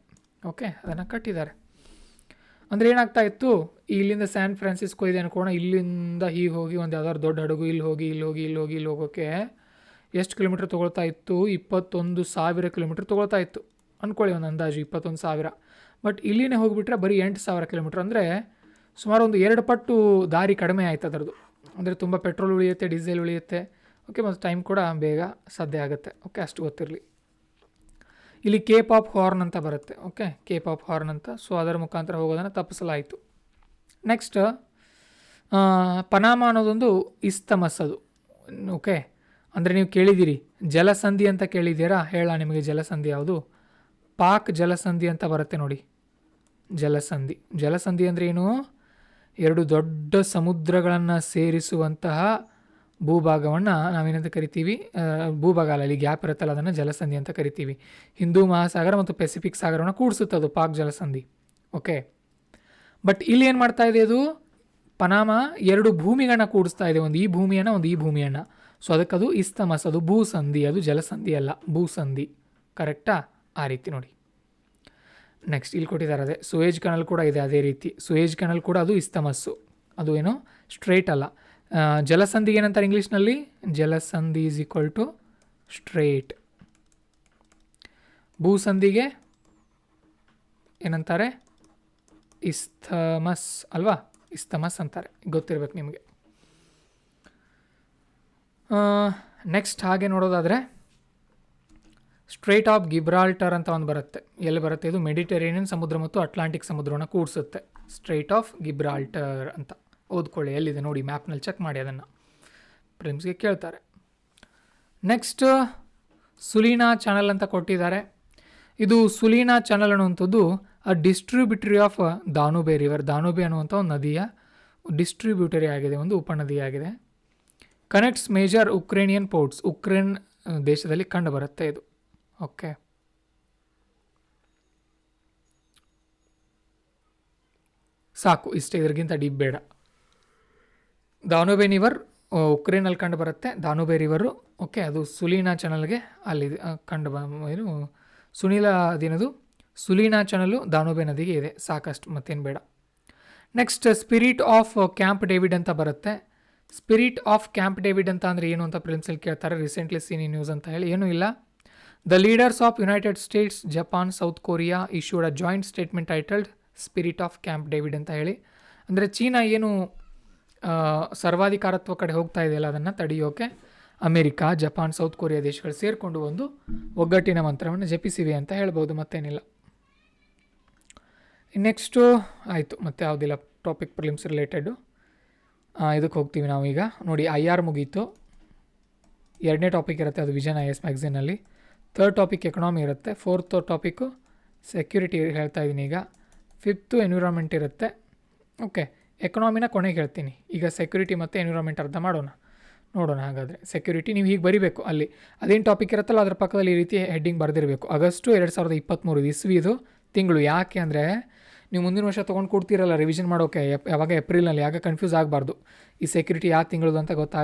Speaker 1: ಓಕೆ, ಅದನ್ನು ಕಟ್ಟಿದ್ದಾರೆ. ಅಂದರೆ ಏನಾಗ್ತಾ ಇತ್ತು, ಇಲ್ಲಿಂದ ಸ್ಯಾನ್ ಫ್ರಾನ್ಸಿಸ್ಕೋ ಇದೆ ಅನ್ಕೋಣ. ಇಲ್ಲಿಂದ ಹೀಗೆ ಹೋಗಿ ಒಂದು ಯಾವ್ದಾದ್ರು ದೊಡ್ಡ ಹಡಗು ಇಲ್ಲಿ ಹೋಗೋಕ್ಕೆ ಎಷ್ಟು ಕಿಲೋಮೀಟ್ರ್ ತೊಗೊಳ್ತಾ ಇತ್ತು? 21,000 ಕಿಲೋಮೀಟ್ರ್ ತೊಗೊಳ್ತಾ ಇತ್ತು ಅಂದ್ಕೊಳ್ಳಿ, ಒಂದು ಅಂದಾಜು 21,000. ಬಟ್ ಇಲ್ಲಿನೇ ಹೋಗಿಬಿಟ್ರೆ ಬರೀ 8,000 ಕಿಲೋಮೀಟ್ರ್. ಅಂದರೆ ಸುಮಾರು ಒಂದು 2 ಪಟ್ಟು ದಾರಿ ಕಡಿಮೆ ಆಯ್ತು ಅದರದ್ದು. ಅಂದರೆ ತುಂಬ ಪೆಟ್ರೋಲ್ ಉಳಿಯುತ್ತೆ, ಡೀಸೆಲ್ ಉಳಿಯುತ್ತೆ. ಓಕೆ, ಮತ್ತು ಟೈಮ್ ಕೂಡ ಬೇಗ ಸಾಧ್ಯ ಆಗುತ್ತೆ. ಓಕೆ, ಅಷ್ಟು ಗೊತ್ತಿರಲಿ. ಇಲ್ಲಿ ಕೇಪ್ ಆಫ್ ಹಾರ್ನ್ ಅಂತ ಬರುತ್ತೆ. ಓಕೆ, ಕೇಪ್ ಆಫ್ ಹಾರ್ನ್ ಅಂತ. ಸೊ ಅದರ ಮುಖಾಂತರ ಹೋಗೋದನ್ನು ತಪ್ಪಿಸಲಾಯಿತು. ನೆಕ್ಸ್ಟ್ ಪನಾಮಾ ಅನ್ನೋದೊಂದು ಇಸ್ತಮಸ್ ಅದು. ಓಕೆ, ಅಂದರೆ ನೀವು ಕೇಳಿದ್ದೀರಿ ಜಲಸಂಧಿ ಅಂತ ಕೇಳಿದ್ದೀರಾ? ಹೇಳ ನಿಮಗೆ ಜಲಸಂಧಿ ಯಾವುದು? ಪಾಕ್ ಜಲಸಂಧಿ ಅಂತ ಬರುತ್ತೆ ನೋಡಿ. ಜಲಸಂಧಿ ಅಂದರೆ ಏನು? 2 ದೊಡ್ಡ ಸಮುದ್ರಗಳನ್ನು ಸೇರಿಸುವಂತಹ ಭೂಭಾಗವನ್ನು ನಾವೇನಂತ ಕರಿತೀವಿ? ಭೂಭಾಗ ಅಲ್ಲ, ಅಲ್ಲಿ ಗ್ಯಾಪ್ ಇರುತ್ತಲ್ಲ, ಅದನ್ನು ಜಲಸಂಧಿ ಅಂತ ಕರಿತೀವಿ. ಹಿಂದೂ ಮಹಾಸಾಗರ ಮತ್ತು ಪೆಸಿಫಿಕ್ ಸಾಗರವನ್ನು ಕೂಡಿಸುತ್ತೆ ಅದು ಪಾಕ್ ಜಲಸಂಧಿ. ಓಕೆ, ಬಟ್ ಇಲ್ಲಿ ಏನು ಮಾಡ್ತಾ ಇದೆ ಅದು? ಪನಾಮಾ 2 ಭೂಮಿಗಳನ್ನ ಕೂಡಿಸ್ತಾ ಇದೆ, ಒಂದು ಈ ಭೂಮಿಯನ್ನು, ಒಂದು ಈ ಭೂಮಿಯನ್ನು. ಸೊ ಅದಕ್ಕದು ಇಸ್ತಮಸ್, ಅದು ಭೂಸಂಧಿ, ಅದು ಜಲಸಂಧಿ ಅಲ್ಲ, ಭೂಸಂಧಿ. ಕರೆಕ್ಟಾ? ಆ ರೀತಿ ನೋಡಿ. ನೆಕ್ಸ್ಟ್ ಇಲ್ಲಿ ಕೊಟ್ಟಿದ್ದಾರೆ ಅದೇ ಸುಯೇಜ್ ಕೆನಲ್ ಕೂಡ ಇದೆ ಅದೇ ರೀತಿ. ಸುಯೇಜ್ ಕೆನಲ್ ಕೂಡ ಅದು ಇಸ್ತಮಸ್ಸು, ಅದು ಏನು ಸ್ಟ್ರೇಟ್ ಅಲ್ಲ. ಜಲಸಂಧಿಗೆ ಏನಂತಾರೆ ಇಂಗ್ಲೀಷ್ನಲ್ಲಿ? ಜಲಸಂಧಿ ಈಸ್ ಈಕ್ವಲ್ ಟು ಸ್ಟ್ರೇಟ್. ಭೂಸಂಧಿಗೆ ಏನಂತಾರೆ? ಇಸ್ತಮಸ್ ಅಲ್ವಾ? ಇಸ್ತಮಸ್ ಅಂತಾರೆ, ಗೊತ್ತಿರ್ಬೇಕು ನಿಮಗೆ. ನೆಕ್ಸ್ಟ್ ಹಾಗೆ ನೋಡೋದಾದರೆ ಸ್ಟ್ರೇಟ್ ಆಫ್ ಗಿಬ್ರಾಲ್ಟರ್ ಅಂತ ಒಂದು ಬರುತ್ತೆ. ಎಲ್ಲಿ ಬರುತ್ತೆ ಇದು? ಮೆಡಿಟರೇನಿಯನ್ ಸಮುದ್ರ ಮತ್ತು ಅಟ್ಲಾಂಟಿಕ್ ಸಮುದ್ರವನ್ನು ಕೂಡಿಸುತ್ತೆ. ಸ್ಟ್ರೇಟ್ ಆಫ್ ಗಿಬ್ರಾಲ್ಟರ್ ಅಂತ ಓದ್ಕೊಳ್ಳಿ, ಎಲ್ಲಿದೆ ನೋಡಿ, ಮ್ಯಾಪ್ನಲ್ಲಿ ಚೆಕ್ ಮಾಡಿ, ಅದನ್ನು ಪ್ರಿಲಿಮ್ಸ್ಗೆ ಕೇಳ್ತಾರೆ. ನೆಕ್ಸ್ಟ್ ಸುಲೀನಾ ಚಾನಲ್ ಅಂತ ಕೊಟ್ಟಿದ್ದಾರೆ. ಇದು ಸುಲೀನಾ ಚಾನಲ್ ಅನ್ನುವಂಥದ್ದು ಡಿಸ್ಟ್ರಿಬ್ಯೂಟರಿ ಆಫ್ ದಾನುಬೆ ರಿವರ್. ದಾನುಬೆ ಅನ್ನುವಂಥ ಒಂದು ನದಿಯ ಡಿಸ್ಟ್ರಿಬ್ಯೂಟರಿ ಆಗಿದೆ, ಒಂದು ಉಪನದಿಯಾಗಿದೆ. Connects major Ukrainian ports. Ukraine ದೇಶದಲ್ಲಿ ಕಂಡು ಬರುತ್ತೆ ಇದು. ಓಕೆ, ಸಾಕು ಇಷ್ಟೇ, ಇದರಿಗಿಂತ ಡೀಪ್ ಬೇಡ. ದಾನುಬೆ ರಿವರ್ ಉಕ್ರೇನಲ್ಲಿ ಕಂಡು ಬರುತ್ತೆ, ದಾನುಬೆ ರಿವರು. ಓಕೆ, ಅದು ಸುಲೀನಾ ಚಾನಲ್ಗೆ ಅಲ್ಲಿ ಏನು ಸುಲೀನಾ ಚಾನಲು ದಾನುಬೆ ನದಿಗೆ ಇದೆ, ಸಾಕಷ್ಟು, ಮತ್ತೇನು ಬೇಡ. Next spirit of camp David ಅಂತ ಬರುತ್ತೆ. ಸ್ಪಿರಿಟ್ ಆಫ್ ಕ್ಯಾಂಪ್ ಡೇವಿಡ್ ಅಂತ ಅಂದರೆ ಏನು ಅಂತ ಪ್ರಿಲಿಮ್ಸಲ್ಲಿ ಕೇಳ್ತಾರೆ. ರೀಸೆಂಟ್ಲಿ ಸೀನಿ ನ್ಯೂಸ್ ಅಂತ ಹೇಳಿ ಏನೂ ಇಲ್ಲ. The leaders of United States, Japan, south Korea issued a joint statement titled spirit of camp David ಅಂತ ಹೇಳಿ. ಅಂದರೆ ಚೀನಾ ಏನು ಸರ್ವಾಧಿಕಾರತ್ವ ಕಡೆ ಹೋಗ್ತಾ ಇದೆಯಲ್ಲ, ಅದನ್ನು ತಡೆಯೋಕೆ ಅಮೇರಿಕಾ, ಜಪಾನ್, ಸೌತ್ ಕೊರಿಯಾ ದೇಶಗಳು ಸೇರಿಕೊಂಡು ಒಂದು ಒಗ್ಗಟ್ಟಿನ ಮಂತ್ರವನ್ನು ಜಪಿಸಿವೆ ಅಂತ ಹೇಳ್ಬೋದು, ಮತ್ತೇನಿಲ್ಲ. ನೆಕ್ಸ್ಟು ಆಯಿತು, ಮತ್ತೆ ಯಾವುದಿಲ್ಲ ಟಾಪಿಕ್ ಪ್ರಿಲಿಮ್ಸ್ ರಿಲೇಟೆಡು. ಇದಕ್ಕೆ ಹೋಗ್ತೀವಿ ನಾವು ಈಗ. ನೋಡಿ, IR ಮುಗೀತು. 2ನೇ ಟಾಪಿಕ್ ಇರುತ್ತೆ, ಅದು ವಿಷನ್ IAS ಮ್ಯಾಗ್ಝಿನಲ್ಲಿ. ಥರ್ಡ್ ಟಾಪಿಕ್ ಎಕನಾಮಿ ಇರುತ್ತೆ. ಫೋರ್ತ್ ಟಾಪಿಕ್ಕು ಸೆಕ್ಯೂರಿಟಿ ಹೇಳ್ತಾ ಇದ್ದೀನಿ ಈಗ. ಫಿಫ್ತು ಎನ್ವಿರಾನ್ಮೆಂಟ್ ಇರುತ್ತೆ. ಓಕೆ, ಎಕನಾಮಿನ ಕೊನೆಗೆ ಹೇಳ್ತೀನಿ. ಈಗ ಸೆಕ್ಯೂರಿಟಿ ಮತ್ತು ಎನ್ವಿರಾನ್ಮೆಂಟ್ ಅರ್ಥ ನೋಡೋಣ. ಹಾಗಾದರೆ ಸೆಕ್ಯೂರಿಟಿ ನೀವು ಹೀಗೆ ಬರೀಬೇಕು. ಅಲ್ಲಿ ಅದೇನು ಟಾಪಿಕ್ ಇರುತ್ತಲ್ಲ ಅದ್ರ ಪಕ್ಕದಲ್ಲಿ ಈ ರೀತಿ ಹೆಡ್ಡಿಂಗ್ ಬರೆದಿರಬೇಕು. ಆಗಸ್ಟು 2023 ಇಸ್ವಿದು ತಿಂಗಳು. ಯಾಕೆ ಅಂದರೆ ನೀವು ಮುಂದಿನ ವರ್ಷ ತೊಗೊಂಡು ಕೊಡ್ತೀರಲ್ಲ ರಿವಿಷನ್ ಮಾಡೋಕೆ, ಯಾವಾಗ ಏಪ್ರಿಲಲ್ಲಿ, ಆಗ ಕನ್ಫ್ಯೂಸ್ ಆಗಬಾರ್ದು. ಈ ಸೆಕ್ಯೂರಿಟಿ ಯಾವ ತಿಂಗಳದು ಅಂತ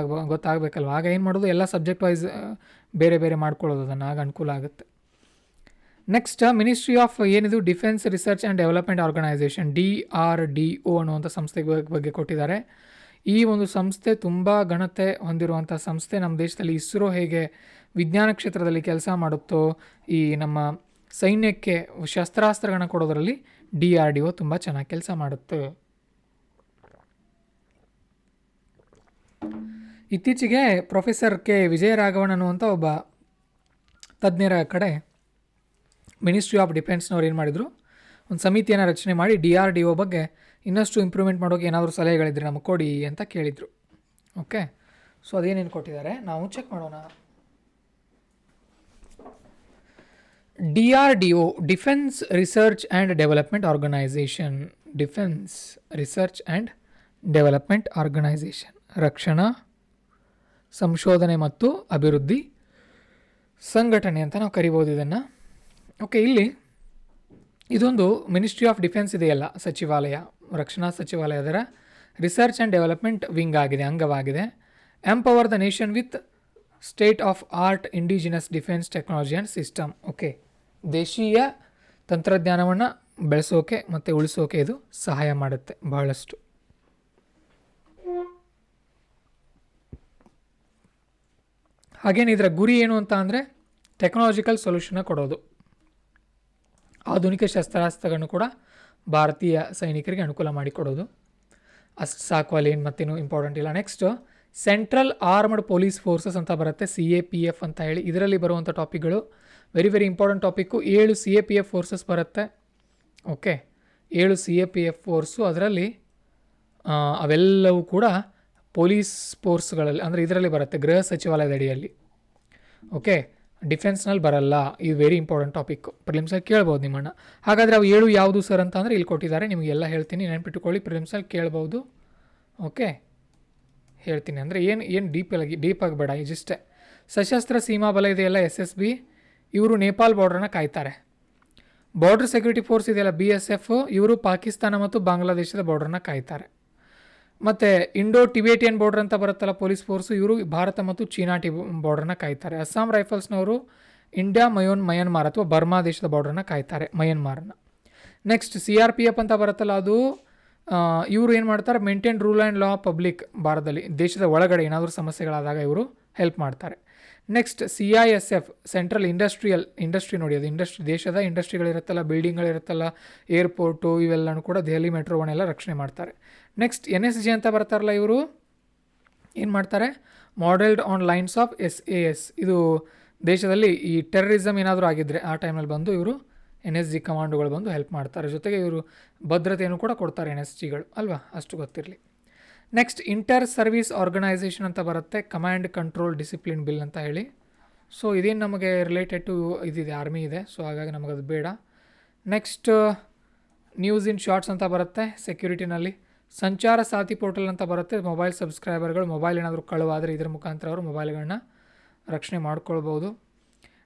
Speaker 1: ಗೊತ್ತಾಗಬೇಕಲ್ವ. ಆಗ ಏನು ಮಾಡೋದು, ಎಲ್ಲ ಸಬ್ಜೆಕ್ಟ್ ವೈಸ್ ಬೇರೆ ಬೇರೆ ಮಾಡ್ಕೊಳ್ಳೋದು, ಅದನ್ನು ಆಗ ಅನುಕೂಲ ಆಗುತ್ತೆ. ನೆಕ್ಸ್ಟ್ ಮಿನಿಸ್ಟ್ರಿ ಆಫ್ ಏನಿದು defence research and development organisation, DRDO ಅನ್ನುವಂಥ ಸಂಸ್ಥೆ ಬಗ್ಗೆ ಕೊಟ್ಟಿದ್ದಾರೆ. ಈ ಒಂದು ಸಂಸ್ಥೆ ತುಂಬ ಘನತೆ ಹೊಂದಿರುವಂಥ ಸಂಸ್ಥೆ. ನಮ್ಮ ದೇಶದಲ್ಲಿ ಇಸ್ರೋ ಹೇಗೆ ವಿಜ್ಞಾನ ಕ್ಷೇತ್ರದಲ್ಲಿ ಕೆಲಸ ಮಾಡುತ್ತೋ, ಈ ನಮ್ಮ ಸೈನ್ಯಕ್ಕೆ ಶಸ್ತ್ರಾಸ್ತ್ರಗಳನ್ನ ಕೊಡೋದರಲ್ಲಿ DRDO ತುಂಬ ಚೆನ್ನಾಗಿ ಕೆಲಸ ಮಾಡುತ್ತೆ. ಇತ್ತೀಚೆಗೆ ಪ್ರೊಫೆಸರ್ ಕೆ ವಿಜಯರಾಘವನ್ ಅನ್ನುವಂಥ ಒಬ್ಬ ತಜ್ಞರ ಕಡೆ ಮಿನಿಸ್ಟ್ರಿ ಆಫ್ ಡಿಫೆನ್ಸ್ನವ್ರು ಏನು ಮಾಡಿದರು, ಒಂದು ಸಮಿತಿಯನ್ನು ರಚನೆ ಮಾಡಿ DRDO ಬಗ್ಗೆ ಇನ್ನಷ್ಟು ಇಂಪ್ರೂವ್ಮೆಂಟ್ ಮಾಡೋಕ್ಕೆ ಏನಾದರೂ ಸಲಹೆಗಳಿದ್ರೆ ನಮಗೆ ಕೊಡಿ ಅಂತ ಕೇಳಿದರು. ಓಕೆ, ಸೊ ಅದೇನೇನು ಕೊಟ್ಟಿದ್ದಾರೆ ನಾವು ಚೆಕ್ ಮಾಡೋಣ. DRDO, defence research and development organisation. Defence research and development organisation, ರಕ್ಷಣಾ ಸಂಶೋಧನೆ ಮತ್ತು ಅಭಿವೃದ್ಧಿ ಸಂಘಟನೆ ಅಂತ ನಾವು ಕರಿಬೋದು ಇದನ್ನು. ಓಕೆ, ಇಲ್ಲಿ ಇದೊಂದು ಮಿನಿಸ್ಟ್ರಿ ಆಫ್ ಡಿಫೆನ್ಸ್ ಇದೆಯಲ್ಲ, ಸಚಿವಾಲಯ, ರಕ್ಷಣಾ ಸಚಿವಾಲಯದರ ರಿಸರ್ಚ್ ಆ್ಯಂಡ್ ಡೆವಲಪ್ಮೆಂಟ್ ವಿಂಗ್ ಆಗಿದೆ, ಅಂಗವಾಗಿದೆ. Empower the nation with state of art indigenous defence technology and system. Okay, ದೇಶೀಯ ತಂತ್ರಜ್ಞಾನವನ್ನು ಬೆಳೆಸೋಕೆ ಮತ್ತು ಉಳಿಸೋಕೆ ಇದು ಸಹಾಯ ಮಾಡುತ್ತೆ ಬಹಳಷ್ಟು. ಹಾಗೇನು ಇದರ ಗುರಿ ಏನು ಅಂತ ಅಂದರೆ ಟೆಕ್ನಾಲಜಿಕಲ್ ಸೊಲ್ಯೂಷನ್ನ ಕೊಡೋದು. ಆಧುನಿಕ ಶಸ್ತ್ರಾಸ್ತ್ರಗಳನ್ನು ಕೂಡ ಭಾರತೀಯ ಸೈನಿಕರಿಗೆ ಅನುಕೂಲ ಮಾಡಿಕೊಡೋದು. ಅಷ್ಟು ಸಾಕು, ಅಲ್ಲಿ ಏನು ಮತ್ತೇನು ಇಂಪಾರ್ಟೆಂಟ್ ಇಲ್ಲ. Next central armed police forces ಅಂತ ಬರುತ್ತೆ, CAPF ಅಂತ ಹೇಳಿ. ಇದರಲ್ಲಿ ಬರುವಂಥ ಟಾಪಿಕ್ಗಳು very important topic. 7 CAPF forces ಬರುತ್ತೆ. ಓಕೆ, 7 CAPF ಫೋರ್ಸು, ಅದರಲ್ಲಿ ಅವೆಲ್ಲವೂ ಕೂಡ ಪೊಲೀಸ್ ಫೋರ್ಸ್ಗಳಲ್ಲಿ, ಅಂದರೆ ಇದರಲ್ಲಿ ಬರುತ್ತೆ, ಗೃಹ ಸಚಿವಾಲಯದ ಅಡಿಯಲ್ಲಿ. ಓಕೆ, ಡಿಫೆನ್ಸ್ನಲ್ಲಿ ಬರಲ್ಲ. ಇದು ವೆರಿ ಇಂಪಾರ್ಟೆಂಟ್ ಟಾಪಿಕ್ಕು, ಪ್ರಿಲಿಮ್ಸಲ್ಲಿ ಕೇಳ್ಬೋದು ನಿಮ್ಮಣ್ಣ. ಹಾಗಾದರೆ ಅವು 7 ಯಾವುದು ಸರ್ ಅಂತ ಅಂದರೆ ಇಲ್ಲಿ ಕೊಟ್ಟಿದ್ದಾರೆ, ನಿಮಗೆಲ್ಲ ಹೇಳ್ತೀನಿ, ನೆನಪಿಟ್ಟುಕೊಳ್ಳಿ, ಪ್ರಿಲಿಮ್ಸಲ್ಲಿ ಕೇಳ್ಬೋದು. ಓಕೆ, ಹೇಳ್ತೀನಿ, ಅಂದರೆ ಏನು ಡೀಪಾಗಿ ಬೇಡ, ಇದಿಷ್ಟೇ. ಸಶಸ್ತ್ರ ಸೀಮಾ ಬಲ ಇದೆಯಲ್ಲ, SSB, ಇವರು ನೇಪಾಲ್ ಬಾರ್ಡ್ರನ್ನ ಕಾಯ್ತಾರೆ. ಬಾರ್ಡರ್ ಸೆಕ್ಯೂರಿಟಿ ಫೋರ್ಸ್ ಇದೆಯಲ್ಲ, BSF, ಇವರು ಪಾಕಿಸ್ತಾನ ಮತ್ತು ಬಾಂಗ್ಲಾದೇಶದ ಬಾರ್ಡ್ರನ್ನ ಕಾಯ್ತಾರೆ. ಮತ್ತು ಇಂಡೋ ಟಿಬೇಟಿಯನ್ ಬಾರ್ಡರ್ ಅಂತ ಬರುತ್ತಲ್ಲ ಪೊಲೀಸ್ ಫೋರ್ಸು, ಇವರು ಭಾರತ ಮತ್ತು ಚೀನಾ ಬಾರ್ಡ್ರನ್ನ ಕಾಯ್ತಾರೆ. ಅಸ್ಸಾಂ ರೈಫಲ್ಸ್ನವರು ಇಂಡಿಯಾ ಮಯನ್ಮಾರ್ ಅಥವಾ ಬರ್ಮಾ ದೇಶದ ಬಾರ್ಡ್ರನ್ನ ಕಾಯ್ತಾರೆ, ಮಯನ್ಮಾರನ್ನ. ನೆಕ್ಸ್ಟ್ CRPF ಅಂತ ಬರುತ್ತಲ್ಲ, ಅದು ಇವರು ಏನು ಮಾಡ್ತಾರೆ, maintain rule and law public. ಭಾರತದಲ್ಲಿ ದೇಶದ ಒಳಗಡೆ ಏನಾದರೂ ಸಮಸ್ಯೆಗಳಾದಾಗ ಇವರು ಹೆಲ್ಪ್ ಮಾಡ್ತಾರೆ. ನೆಕ್ಸ್ಟ್ CISF, ಸೆಂಟ್ರಲ್ ಇಂಡಸ್ಟ್ರಿ ನೋಡಿ, ಅದು ದೇಶದ ಇಂಡಸ್ಟ್ರಿಗಳಿರುತ್ತಲ್ಲ, ಬಿಲ್ಡಿಂಗ್ಗಳಿರುತ್ತಲ್ಲ, ಏರ್ಪೋರ್ಟು, ಇವೆಲ್ಲನೂ ಕೂಡ ದೆಹಲಿ ಮೆಟ್ರೋವನ್ನೆಲ್ಲ ರಕ್ಷಣೆ ಮಾಡ್ತಾರೆ. ನೆಕ್ಸ್ಟ್ NSG ಅಂತ ಬರ್ತಾರಲ್ಲ, ಇವರು ಏನು ಮಾಡ್ತಾರೆ, ಮಾಡೆಲ್ಡ್ ಆನ್ ಲೈನ್ಸ್ ಆಫ್ SAS. ಇದು ದೇಶದಲ್ಲಿ ಈ ಟೆರರಿಸಮ್ ಏನಾದರೂ ಆಗಿದ್ದರೆ ಆ ಟೈಮಲ್ಲಿ ಬಂದು ಇವರು NSG ಕಮಾಂಡೋಗಳು ಬಂದು ಹೆಲ್ಪ್ ಮಾಡ್ತಾರೆ. ಜೊತೆಗೆ ಇವರು ಭದ್ರತೆಯನ್ನು ಕೂಡ ಕೊಡ್ತಾರೆ NSGಗಳು, ಅಲ್ವಾ, ಅಷ್ಟು ಗೊತ್ತಿರಲಿ. ನೆಕ್ಸ್ಟ್ ಇಂಟರ್ ಸರ್ವಿಸ್ ಆರ್ಗನೈಸೇಷನ್ ಅಂತ ಬರುತ್ತೆ, ಕಮಾಂಡ್ ಕಂಟ್ರೋಲ್ ಡಿಸಿಪ್ಲಿನ್ ಬಿಲ್ ಅಂತ ಹೇಳಿ. ಸೊ ಇದೇನು ನಮಗೆ ರಿಲೇಟೆಡ್ ಟು ಇದಿದೆ, ಆರ್ಮಿ ಇದೆ, ಸೊ ಹಾಗಾಗಿ ನಮಗದು ಬೇಡ. ನೆಕ್ಸ್ಟ್ ನ್ಯೂಸ್ ಇನ್ ಶಾರ್ಟ್ಸ್ ಅಂತ ಬರುತ್ತೆ ಸೆಕ್ಯೂರಿಟಿನಲ್ಲಿ. ಸಂಚಾರ ಸಾಥಿ ಪೋರ್ಟಲ್ ಅಂತ ಬರುತ್ತೆ, ಮೊಬೈಲ್ ಸಬ್ಸ್ಕ್ರೈಬರ್ಗಳು ಮೊಬೈಲ್ ಏನಾದರೂ ಕಳುವಾದರೆ ಇದರ ಮುಖಾಂತರ ಅವರು ಮೊಬೈಲ್ಗಳನ್ನ ರಕ್ಷಣೆ ಮಾಡ್ಕೊಳ್ಬೋದು.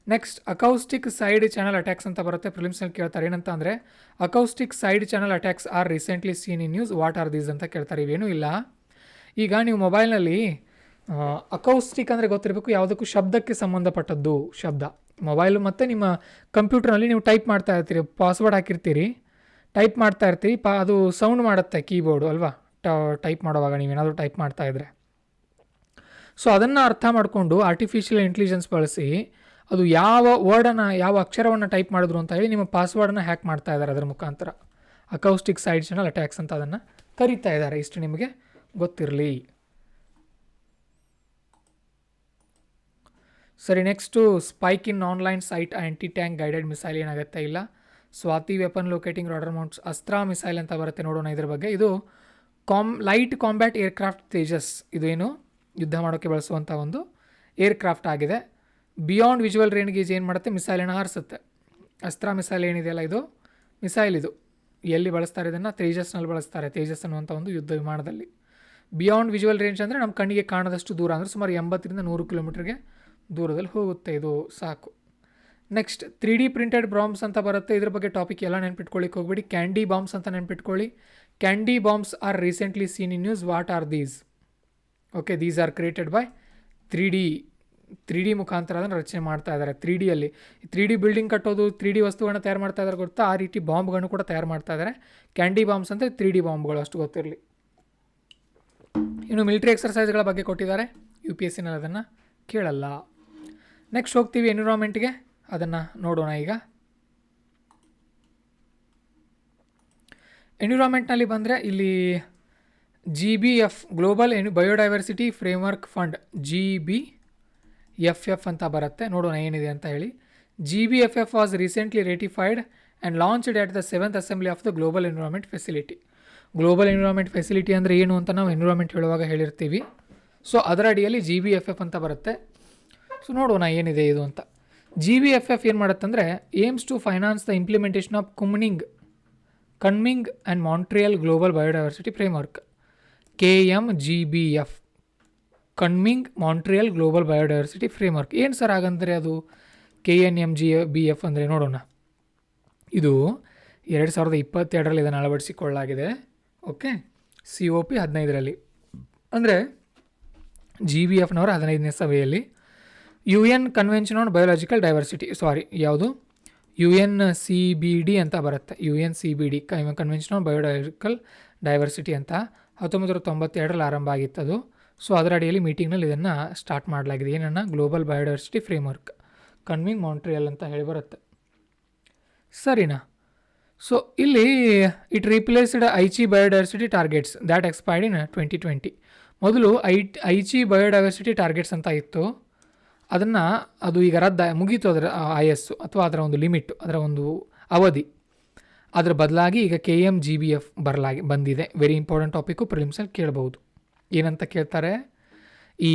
Speaker 1: Next acoustic side channel attacks ಅಂತ ಬರುತ್ತೆ, ಪ್ರಿಲಿಮ್ಸ್ನಲ್ಲಿ ಕೇಳ್ತಾರೆ. ಏನಂತ ಅಂದರೆ acoustic side channel attacks are recently seen in news, what are these ಅಂತ ಕೇಳ್ತಾರೆ. ಇವೇನೂ ಇಲ್ಲ. ಈಗ ನೀವು ಮೊಬೈಲ್ನಲ್ಲಿ ಅಕೌಸ್ಟಿಕ್ ಅಂದರೆ ಗೊತ್ತಿರಬೇಕು, ಯಾವುದಕ್ಕೂ ಶಬ್ದಕ್ಕೆ ಸಂಬಂಧಪಟ್ಟದ್ದು ಶಬ್ದ. ಮೊಬೈಲು ಮತ್ತು ನಿಮ್ಮ ಕಂಪ್ಯೂಟರ್ನಲ್ಲಿ ನೀವು ಟೈಪ್ ಮಾಡ್ತಾ ಇರ್ತೀರಿ, ಪಾಸ್ವರ್ಡ್ ಹಾಕಿರ್ತೀರಿ, ಟೈಪ್ ಮಾಡ್ತಾ ಇರ್ತೀರಿ, ಅದು ಸೌಂಡ್ ಮಾಡುತ್ತೆ ಕೀಬೋರ್ಡು, ಅಲ್ವಾ, ಟೈಪ್ ಮಾಡುವಾಗ ನೀವೇನಾದರೂ ಟೈಪ್ ಮಾಡ್ತಾಯಿದ್ರೆ. ಸೊ ಅದನ್ನು ಅರ್ಥ ಮಾಡಿಕೊಂಡು ಆರ್ಟಿಫಿಷಿಯಲ್ ಇಂಟೆಲಿಜೆನ್ಸ್ ಬಳಸಿ ಅದು ಯಾವ ವರ್ಡನ್ನು, ಯಾವ ಅಕ್ಷರವನ್ನು ಟೈಪ್ ಮಾಡಿದ್ರು ಅಂತ ಹೇಳಿ ನಿಮ್ಮ ಪಾಸ್ವರ್ಡನ್ನು ಹ್ಯಾಕ್ ಮಾಡ್ತಾ ಇದ್ದಾರೆ. ಅದರ ಮುಖಾಂತರ ಅಕೌಸ್ಟಿಕ್ ಸೈಡ್ ಚಾನಲ್ ಅಟ್ಯಾಕ್ಸ್ ಅಂತ ಅದನ್ನು ಕರೀತಾ ಇದ್ದಾರೆ. ಇಷ್ಟು ನಿಮಗೆ ಗೊತ್ತಿರಲಿ. ಸರಿ, next spike in online site anti tank guided missile ಏನಾಗುತ್ತೆ ಇಲ್ಲ. Swathi weapon locating radar mounts Astra missile ಅಂತ ಬರುತ್ತೆ, ನೋಡೋಣ ಇದ್ರ ಬಗ್ಗೆ. ಇದು ಲೈಟ್ ಕಾಂಬ್ಯಾಟ್ ಏರ್ಕ್ರಾಫ್ಟ್ ತೇಜಸ್, ಇದು ಏನು ಯುದ್ಧ ಮಾಡೋಕ್ಕೆ ಬಳಸುವಂಥ ಒಂದು ಏರ್ಕ್ರಾಫ್ಟ್ ಆಗಿದೆ. ಬಿಯಾಂಡ್ ವಿಜುವಲ್ ರೇಂಜ್ ಗೇಜ್ ಏನು ಮಾಡುತ್ತೆ, ಮಿಸೈಲನ್ನು ಹಾರಿಸುತ್ತೆ. ಅಸ್ತ್ರ ಮಿಸೈಲ್ ಏನಿದೆಯಲ್ಲ, ಇದು ಮಿಸೈಲ್. ಇದು ಎಲ್ಲಿ ಬಳಸ್ತಾರೆ ಇದನ್ನು, ತೇಜಸ್ನಲ್ಲಿ ಬಳಸ್ತಾರೆ. ತೇಜಸ್ ಅನ್ನುವಂಥ ಒಂದು ಯುದ್ಧ ವಿಮಾನದಲ್ಲಿ. ಬಿಯಾಂಡ್ ವಿಜುವಲ್ ರೇಂಜ್ ಅಂದರೆ ನಮ್ಮ ಕಣ್ಣಿಗೆ ಕಾಣದಷ್ಟು ದೂರ, ಅಂದರೆ ಸುಮಾರು 80-100 ಕಿಲೋಮೀಟರ್ಗೆ ದೂರದಲ್ಲಿ ಹೋಗುತ್ತೆ ಇದು, ಸಾಕು. ನೆಕ್ಸ್ಟ್ 3D ಪ್ರಿಂಟೆಡ್ ಬಾಂಬ್ಸ್ ಅಂತ ಬರುತ್ತೆ. ಇದ್ರ ಬಗ್ಗೆ ಟಾಪಿಕ್ ಎಲ್ಲ ನೆನ್ಪಿಟ್ಕೊಳ್ಳಿಕ್ಕೆ ಹೋಗ್ಬೇಡಿ. ಕ್ಯಾಂಡಿ ಬಾಂಬ್ಸ್ ಅಂತ ನೆನ್ಪಿಟ್ಕೊಳ್ಳಿ. Candy bombs are recently seen in news. What are these? Okay, these are created by 3D ಮುಖಾಂತರ ಅದನ್ನು ರಚನೆ ಮಾಡ್ತಾ ಇದ್ದಾರೆ. 3Dಯಲ್ಲಿ 3D ಬಿಲ್ಡಿಂಗ್ ಕಟ್ಟೋದು, 3D ವಸ್ತುಗಳನ್ನ ತಯಾರು ಮಾಡ್ತಾ ಇದ್ದಾರೆ ಗೊತ್ತಾ, ಆ ರೀತಿ ಬಾಂಬ್ಗಳನ್ನು ಕೂಡ ತಯಾರು ಮಾಡ್ತಾ ಇದ್ದಾರೆ. ಕ್ಯಾಂಡಿ ಬಾಂಬ್ಸ್ ಅಂದರೆ 3D ಬಾಂಬ್ಗಳು, ಅಷ್ಟು ಗೊತ್ತಿರಲಿ. ಇನ್ನು ಮಿಲಿಟರಿ ಎಕ್ಸರ್ಸೈಸ್ಗಳ ಬಗ್ಗೆ ಕೊಟ್ಟಿದ್ದಾರೆ, UPSCನಲ್ಲಿ ಅದನ್ನು ಕೇಳಲ್ಲ. ನೆಕ್ಸ್ಟ್ ಹೋಗ್ತೀವಿ ಎನ್ವಿರಾನ್ಮೆಂಟ್ಗೆ, ಅದನ್ನು ನೋಡೋಣ ಈಗ. ಎನ್ವಿರಾನ್ಮೆಂಟ್ನಲ್ಲಿ ಬಂದರೆ ಇಲ್ಲಿ GBF global biodiversity framework fund, GBFF ಅಂತ ಬರುತ್ತೆ. ನೋಡೋಣ ಏನಿದೆ ಅಂತ ಹೇಳಿ. GBFF was recently ratified and launched at the 7th assembly of the global environment facility. Global environment facility ಅಂದರೆ ಏನು ಅಂತ ನಾವು ಎನ್ವಿರಾನ್ಮೆಂಟ್ ಹೇಳುವಾಗ ಹೇಳಿರ್ತೀವಿ. ಸೊ ಅದರ ಅಡಿಯಲ್ಲಿ GBFF ಅಂತ ಬರುತ್ತೆ. ಸೊ ನೋಡೋಣ ಏನಿದೆ ಇದು ಅಂತ. GBFF ಏನು ಮಾಡುತ್ತಂದರೆ, aims to finance the implementation of Kunming and Montreal global biodiversity framework, KMGBF, Kunming Montreal global biodiversity framework. ಏನು ಸರ್ ಹಾಗಂದರೆ ಅದು KNMGBF ಅಂದರೆ? ನೋಡೋಣ. ಇದು 2022ರಲ್ಲಿ ಇದನ್ನು ಅಳವಡಿಸಿಕೊಳ್ಳಲಾಗಿದೆ. ಓಕೆ, COP 15ರಲ್ಲಿ, ಅಂದರೆ GBFನವರ 15ನೇ ಸಭೆಯಲ್ಲಿ. UN convention on biological diversity, ಯಾವುದು UNCBD ಅಂತ ಬರುತ್ತೆ. UNCBD convention on biological diversity ಅಂತ 1992ರಲ್ಲಿ ಆರಂಭ ಆಗಿತ್ತದು. ಸೊ ಅದರ ಅಡಿಯಲ್ಲಿ ಮೀಟಿಂಗ್ನಲ್ಲಿ ಇದನ್ನು ಸ್ಟಾರ್ಟ್ ಮಾಡಲಾಗಿದೆ. ಏನನ್ನ, global biodiversity framework, Kunming Montreal ಅಂತ ಹೇಳಿ ಬರುತ್ತೆ. ಸರಿನಾ? ಸೊ ಇಲ್ಲಿ it replaced Aichi biodiversity targets that expired in 2020. ಮೊದಲು ಐಚಿ ಬಯೋಡೈವರ್ಸಿಟಿ ಟಾರ್ಗೆಟ್ಸ್ ಅಂತ ಇತ್ತು, ಅದು ಈಗ ಮುಗೀತು ಅದರ IS ಅಥವಾ ಅದರ ಒಂದು ಲಿಮಿಟ್, ಅದರ ಒಂದು ಅವಧಿ. ಅದರ ಬದಲಾಗಿ ಈಗ KMGBF ಬಂದಿದೆ. ವೆರಿ ಇಂಪಾರ್ಟೆಂಟ್ ಟಾಪಿಕ್ಕು, ಪ್ರಿಲಿಮ್ಸಲ್ಲಿ ಕೇಳಬಹುದು. ಏನಂತ ಕೇಳ್ತಾರೆ, ಈ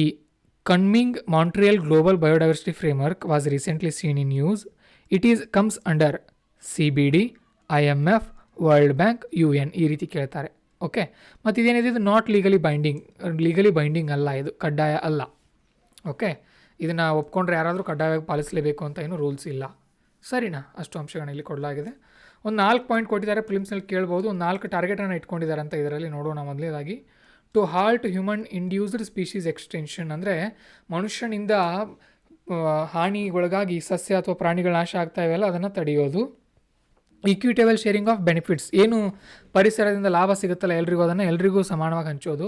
Speaker 1: Kunming Montreal global biodiversity framework was recently seen in news. It comes under CBD, IMF, world bank, UN, ಈ ರೀತಿ ಕೇಳ್ತಾರೆ. ಓಕೆ, ಮತ್ತು ಇದೇನಿದೆ, ಇದು ನಾಟ್ ಲೀಗಲಿ ಬೈಂಡಿಂಗ್ ಅಲ್ಲ, ಇದು ಕಡ್ಡಾಯ ಅಲ್ಲ. ಓಕೆ, ಇದನ್ನು ಒಪ್ಕೊಂಡ್ರೆ ಯಾರಾದರೂ ಕಡ್ಡಾಯವಾಗಿ ಪಾಲಿಸಲೇಬೇಕು ಅಂತ ಏನು ರೂಲ್ಸ್ ಇಲ್ಲ. ಸರಿನಾ? ಅಷ್ಟು ಅಂಶಗಳನ್ನ ಇಲ್ಲಿ ಕೊಡಲಾಗಿದೆ. ಒಂದು 4 ಪಾಯಿಂಟ್ ಕೊಟ್ಟಿದ್ದಾರೆ, ಫಿಲಿಮ್ಸ್ನಲ್ಲಿ ಕೇಳ್ಬೋದು. ಒಂದು 4 ಟಾರ್ಗೆಟನ್ನು ಇಟ್ಕೊಂಡಿದ್ದಾರೆ ಅಂತ ಇದರಲ್ಲಿ ನೋಡೋಣ. ಮೊದಲನೇದಾಗಿ, to halt human induced species extension, ಅಂದರೆ ಮನುಷ್ಯನಿಂದ ಹಾನಿಗೊಳಗಾಗಿ ಸಸ್ಯ ಅಥವಾ ಪ್ರಾಣಿಗಳ ನಾಶ ಆಗ್ತಾ ಇವೆಯಲ್ಲ, ಅದನ್ನು ತಡೆಯೋದು. ಈಕ್ವಿಟೇಬಲ್ ಶೇರಿಂಗ್ ಆಫ್ ಬೆನಿಫಿಟ್ಸ್, ಏನು ಪರಿಸರದಿಂದ ಲಾಭ ಸಿಗುತ್ತಲ್ಲ ಎಲ್ರಿಗೂ, ಅದನ್ನು ಎಲ್ರಿಗೂ ಸಮಾನವಾಗಿ ಹಂಚೋದು.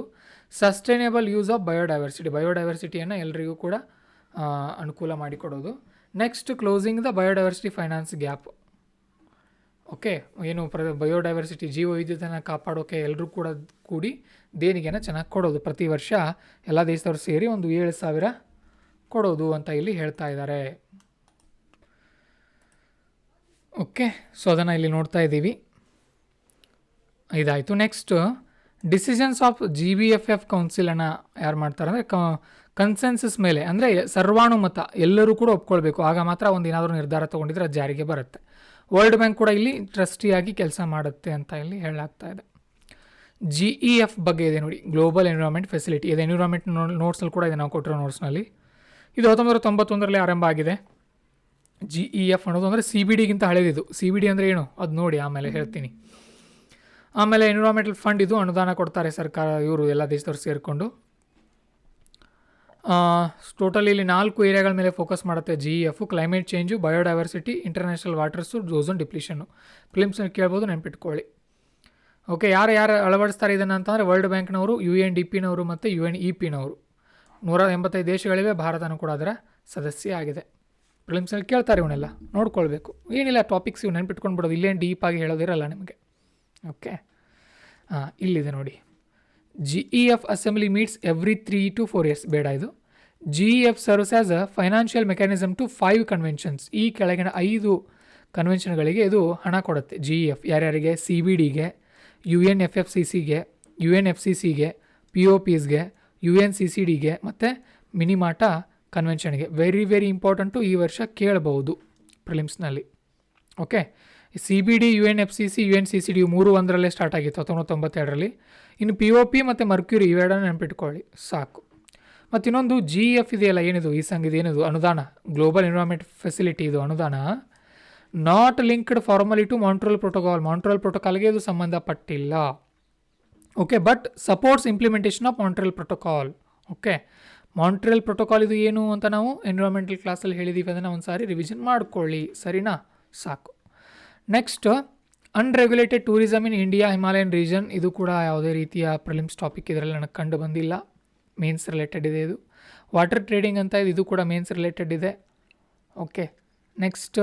Speaker 1: ಸಸ್ಟೈನೇಬಲ್ ಯೂಸ್ ಆಫ್ ಬಯೋಡೈವರ್ಸಿಟಿಯನ್ನು ಎಲ್ರಿಗೂ ಕೂಡ ಅನುಕೂಲ ಮಾಡಿಕೊಡೋದು. Next, closing the biodiversity finance gap. Okay, ಏನು ಬಯೋಡೈವರ್ಸಿಟಿ ಜೀವವೈವಿಧ್ಯತೆಯನ್ನು ಕಾಪಾಡೋಕೆ ಎಲ್ಲರೂ ಕೂಡ ಕೂಡಿ ದೇಣಿಗೆನ ಚೆನ್ನಾಗಿ ಕೊಡೋದು. ಪ್ರತಿ ವರ್ಷ ಎಲ್ಲ ದೇಶದವರು ಸೇರಿ ಒಂದು 7,000 ಕೊಡೋದು ಅಂತ ಇಲ್ಲಿ ಹೇಳ್ತಾ ಇದ್ದಾರೆ. ಓಕೆ, ಸೊ ಅದನ್ನು ಇಲ್ಲಿ ನೋಡ್ತಾ ಇದ್ದೀವಿ. ಇದಾಯಿತು. ನೆಕ್ಸ್ಟ್, ಡಿಸಿಷನ್ಸ್ ಆಫ್ GBFF ಕೌನ್ಸಿಲನ್ನು ಯಾರು ಮಾಡ್ತಾರೆ ಅಂದರೆ ಕನ್ಸೆನ್ಸಸ್ ಮೇಲೆ, ಅಂದರೆ ಸರ್ವಾನುಮತ, ಎಲ್ಲರೂ ಕೂಡ ಒಪ್ಕೊಳ್ಬೇಕು, ಆಗ ಮಾತ್ರ ಒಂದು ಏನಾದರೂ ನಿರ್ಧಾರ ತೊಗೊಂಡಿದ್ರೆ ಅದು ಜಾರಿಗೆ ಬರುತ್ತೆ. ವರ್ಲ್ಡ್ ಬ್ಯಾಂಕ್ ಕೂಡ ಇಲ್ಲಿ ಟ್ರಸ್ಟಿಯಾಗಿ ಕೆಲಸ ಮಾಡುತ್ತೆ ಅಂತ ಇಲ್ಲಿ ಹೇಳಲಾಗ್ತಾ ಇದೆ. GEF ಬಗ್ಗೆ ಇದೆ ನೋಡಿ, ಗ್ಲೋಬಲ್ ಎನ್ವಿರಾನ್ಮೆಂಟ್ ಫೆಸಿಲಿಟಿ. ಇದು ಎನ್ವಿರಾನ್ಮೆಂಟ್ ನೋಟ್ಸಲ್ಲಿ ಕೂಡ ಇದೆ, ನಾವು ಕೊಟ್ಟಿರೋ ನೋಟ್ಸ್ನಲ್ಲಿ. ಇದು 1991ರಲ್ಲಿ ಆರಂಭ ಆಗಿದೆ. GEF ಅನ್ನೋದು ಅಂದರೆ CBDಗಿಂತ ಹಳೆದಿದು. CBD ಅಂದರೆ ಏನು ಅದು ನೋಡಿ, ಆಮೇಲೆ ಹೇಳ್ತೀನಿ. ಆಮೇಲೆ ಎನ್ವಿರಾನ್ಮೆಂಟಲ್ ಫಂಡ್, ಇದು ಅನುದಾನ ಕೊಡ್ತಾರೆ ಸರ್ಕಾರ, ಇವರು ಎಲ್ಲ ದೇಶದವ್ರು ಸೇರಿಕೊಂಡು. ಟೋಟಲ್ ಇಲ್ಲಿ 4 ಏರಿಯಾಗಳ ಮೇಲೆ ಫೋಕಸ್ ಮಾಡುತ್ತೆ GEF: climate change, biodiversity, international waters, ozone depletion. ಫಿಲಿಮ್ಸ್ನಲ್ಲಿ ಕೇಳ್ಬೋದು, ನೆನ್ಪಿಟ್ಕೊಳ್ಳಿ. ಓಕೆ, ಯಾರು ಅಳವಡಿಸ್ತಾರೆ ಇದನ್ನು ಅಂತಂದರೆ ವರ್ಲ್ಡ್ ಬ್ಯಾಂಕ್ನವರು, UNDPನವರು ಮತ್ತು UNEPನವರು. 185 ದೇಶಗಳಿವೆ, ಭಾರತನೂ ಕೂಡ ಅದರ ಸದಸ್ಯ ಆಗಿದೆ. ಫಿಲಿಮ್ಸ್ನಲ್ಲಿ ಕೇಳ್ತಾರೆ, ಇವನ್ನೆಲ್ಲ ನೋಡ್ಕೊಳ್ಬೇಕು. ಏನಿಲ್ಲ, ಟಾಪಿಕ್ಸ್ ಇವು ನೆನ್ಪಿಟ್ಕೊಂಡ್ಬಿಡೋದು, ಇಲ್ಲೇನು ಡೀಪಾಗಿ ಹೇಳೋದಿರಲ್ಲ ನಿಮಗೆ. ಓಕೆ, ಇಲ್ಲಿದೆ ನೋಡಿ. GEF assembly meets every 3 to 4 years. ಬೇಡ ಇದು. GEF serves as a financial mechanism to 5 conventions. ಈ ಕೆಳಗಿನ 5 ಕನ್ವೆನ್ಷನ್ಗಳಿಗೆ ಇದು ಹಣ ಕೊಡುತ್ತೆ. GEF ಯಾರ್ಯಾರಿಗೆ? CBDಗೆ, UNFCCCಗೆ, UNFCCಗೆ, POPsಗೆ, UNCCDಗೆ ಮತ್ತು ಮಿನಿಮಾಟಾ ಕನ್ವೆನ್ಷನ್ಗೆ. ವೆರಿ ವೆರಿ ಇಂಪಾರ್ಟೆಂಟು, ಈ ವರ್ಷ ಕೇಳಬಹುದು ಪ್ರಿಲಿಮ್ಸ್ನಲ್ಲಿ. ಓಕೆ, CBD, UNFCC, UNCCD ಇವು 3 ಸ್ಟಾರ್ಟ್ ಆಗಿತ್ತು 1992ರಲ್ಲಿ. ಇನ್ನು POP ಮತ್ತು ಮರ್ಕ್ಯೂರಿ ಇವೆರಡನ್ನ ನೆನಪಿಟ್ಕೊಳ್ಳಿ ಸಾಕು. ಮತ್ತು ಇನ್ನೊಂದು GEF ಇದೆಯಲ್ಲ, ಏನಿದು ಈ ಸಂಘ, ಏನಿದು ಅನುದಾನ, ಗ್ಲೋಬಲ್ ಎನ್ವಿರಾನ್ಮೆಂಟ್ ಫೆಸಿಲಿಟಿ, ಇದು ಅನುದಾನ not linked formally to Montreal ಪ್ರೋಟೋಕಾಲ್ಗೆ ಇದು ಸಂಬಂಧಪಟ್ಟಿಲ್ಲ. Okay, but supports implementation of Montreal protocol. Okay, Montreal protocol ಇದು ಏನು ಅಂತ ನಾವು ಎನ್ವಿರಾನ್ಮೆಂಟಲ್ ಕ್ಲಾಸಲ್ಲಿ ಹೇಳಿದ್ದೀವಿ, ಅದನ್ನು ಒಂದು ಸಾರಿ ರಿವಿಷನ್ ಮಾಡ್ಕೊಳ್ಳಿ, ಸರಿನಾ? ಸಾಕು. Next, unregulated tourism in India Himalayan region. ಇದು ಕೂಡ ಯಾವುದೇ ರೀತಿಯ ಪ್ರಿಲಿಮ್ಸ್ ಟಾಪಿಕ್ ಇದರಲ್ಲಿ ನನಗೆ ಕಂಡು ಬಂದಿಲ್ಲ, ಮೇನ್ಸ್ ರಿಲೇಟೆಡ್ ಇದೆ ಇದು. ವಾಟರ್ ಟ್ರೇಡಿಂಗ್ ಅಂತ ಇದು ಕೂಡ ಮೇನ್ಸ್ ರಿಲೇಟೆಡ್ ಇದೆ. Okay, next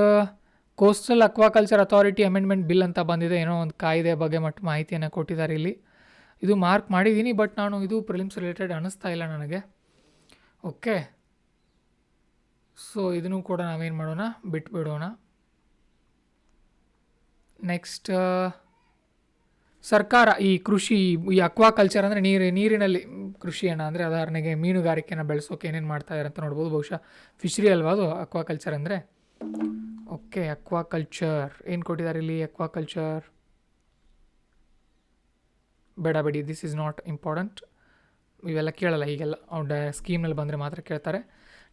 Speaker 1: coastal aquaculture authority amendment bill ಅಂತ ಬಂದಿದೆ, ಏನೋ ಒಂದು ಕಾಯ್ದೆ ಬಗ್ಗೆ ಮಟ್ಟ ಮಾಹಿತಿಯನ್ನು ಕೊಟ್ಟಿದ್ದಾರೆ ಇಲ್ಲಿ. ಇದು ಮಾರ್ಕ್ ಮಾಡಿದ್ದೀನಿ, ಬಟ್ ನಾನು ಇದು ಪ್ರಿಲಿಮ್ಸ್ ರಿಲೇಟೆಡ್ ಅನ್ನಿಸ್ತಾ ಇಲ್ಲ ನನಗೆ. ಓಕೆ, ಸೊ ಇದನ್ನು ಕೂಡ ನಾವೇನು ಮಾಡೋಣ, ಬಿಟ್ಬಿಡೋಣ. ನೆಕ್ಸ್ಟ್, ಸರ್ಕಾರ ಈ ಕೃಷಿ, ಈ ಅಕ್ವಾಕಲ್ಚರ್ ಅಂದರೆ ನೀರಿನಲ್ಲಿ ಕೃಷಿಯನ್ನು, ಅಂದರೆ ಉದಾಹರಣೆಗೆ ಮೀನುಗಾರಿಕೆಯನ್ನು ಬೆಳೆಸೋಕೆ ಏನೇನು ಮಾಡ್ತಾಯಿದ್ದಾರೆ ಅಂತ ನೋಡ್ಬೋದು. ಬಹುಶಃ ಫಿಶ್ರಿ ಅಲ್ವಾ ಅದು ಅಕ್ವಾಕಲ್ಚರ್ ಅಂದರೆ. ಓಕೆ, ಅಕ್ವಾಕಲ್ಚರ್ ಏನು ಕೊಟ್ಟಿದ್ದಾರೆ ಇಲ್ಲಿ? ಅಕ್ವಾಕಲ್ಚರ್ ಬೇಡ ಬಿಡಿ, ದಿಸ್ ಈಸ್ ನಾಟ್ ಇಂಪಾರ್ಟೆಂಟ್, ಇವೆಲ್ಲ ಕೇಳಲ್ಲ ಹೀಗೆಲ್ಲ, ಅವ್ರ ಸ್ಕೀಮ್ನಲ್ಲಿ ಬಂದರೆ ಮಾತ್ರ ಕೇಳ್ತಾರೆ.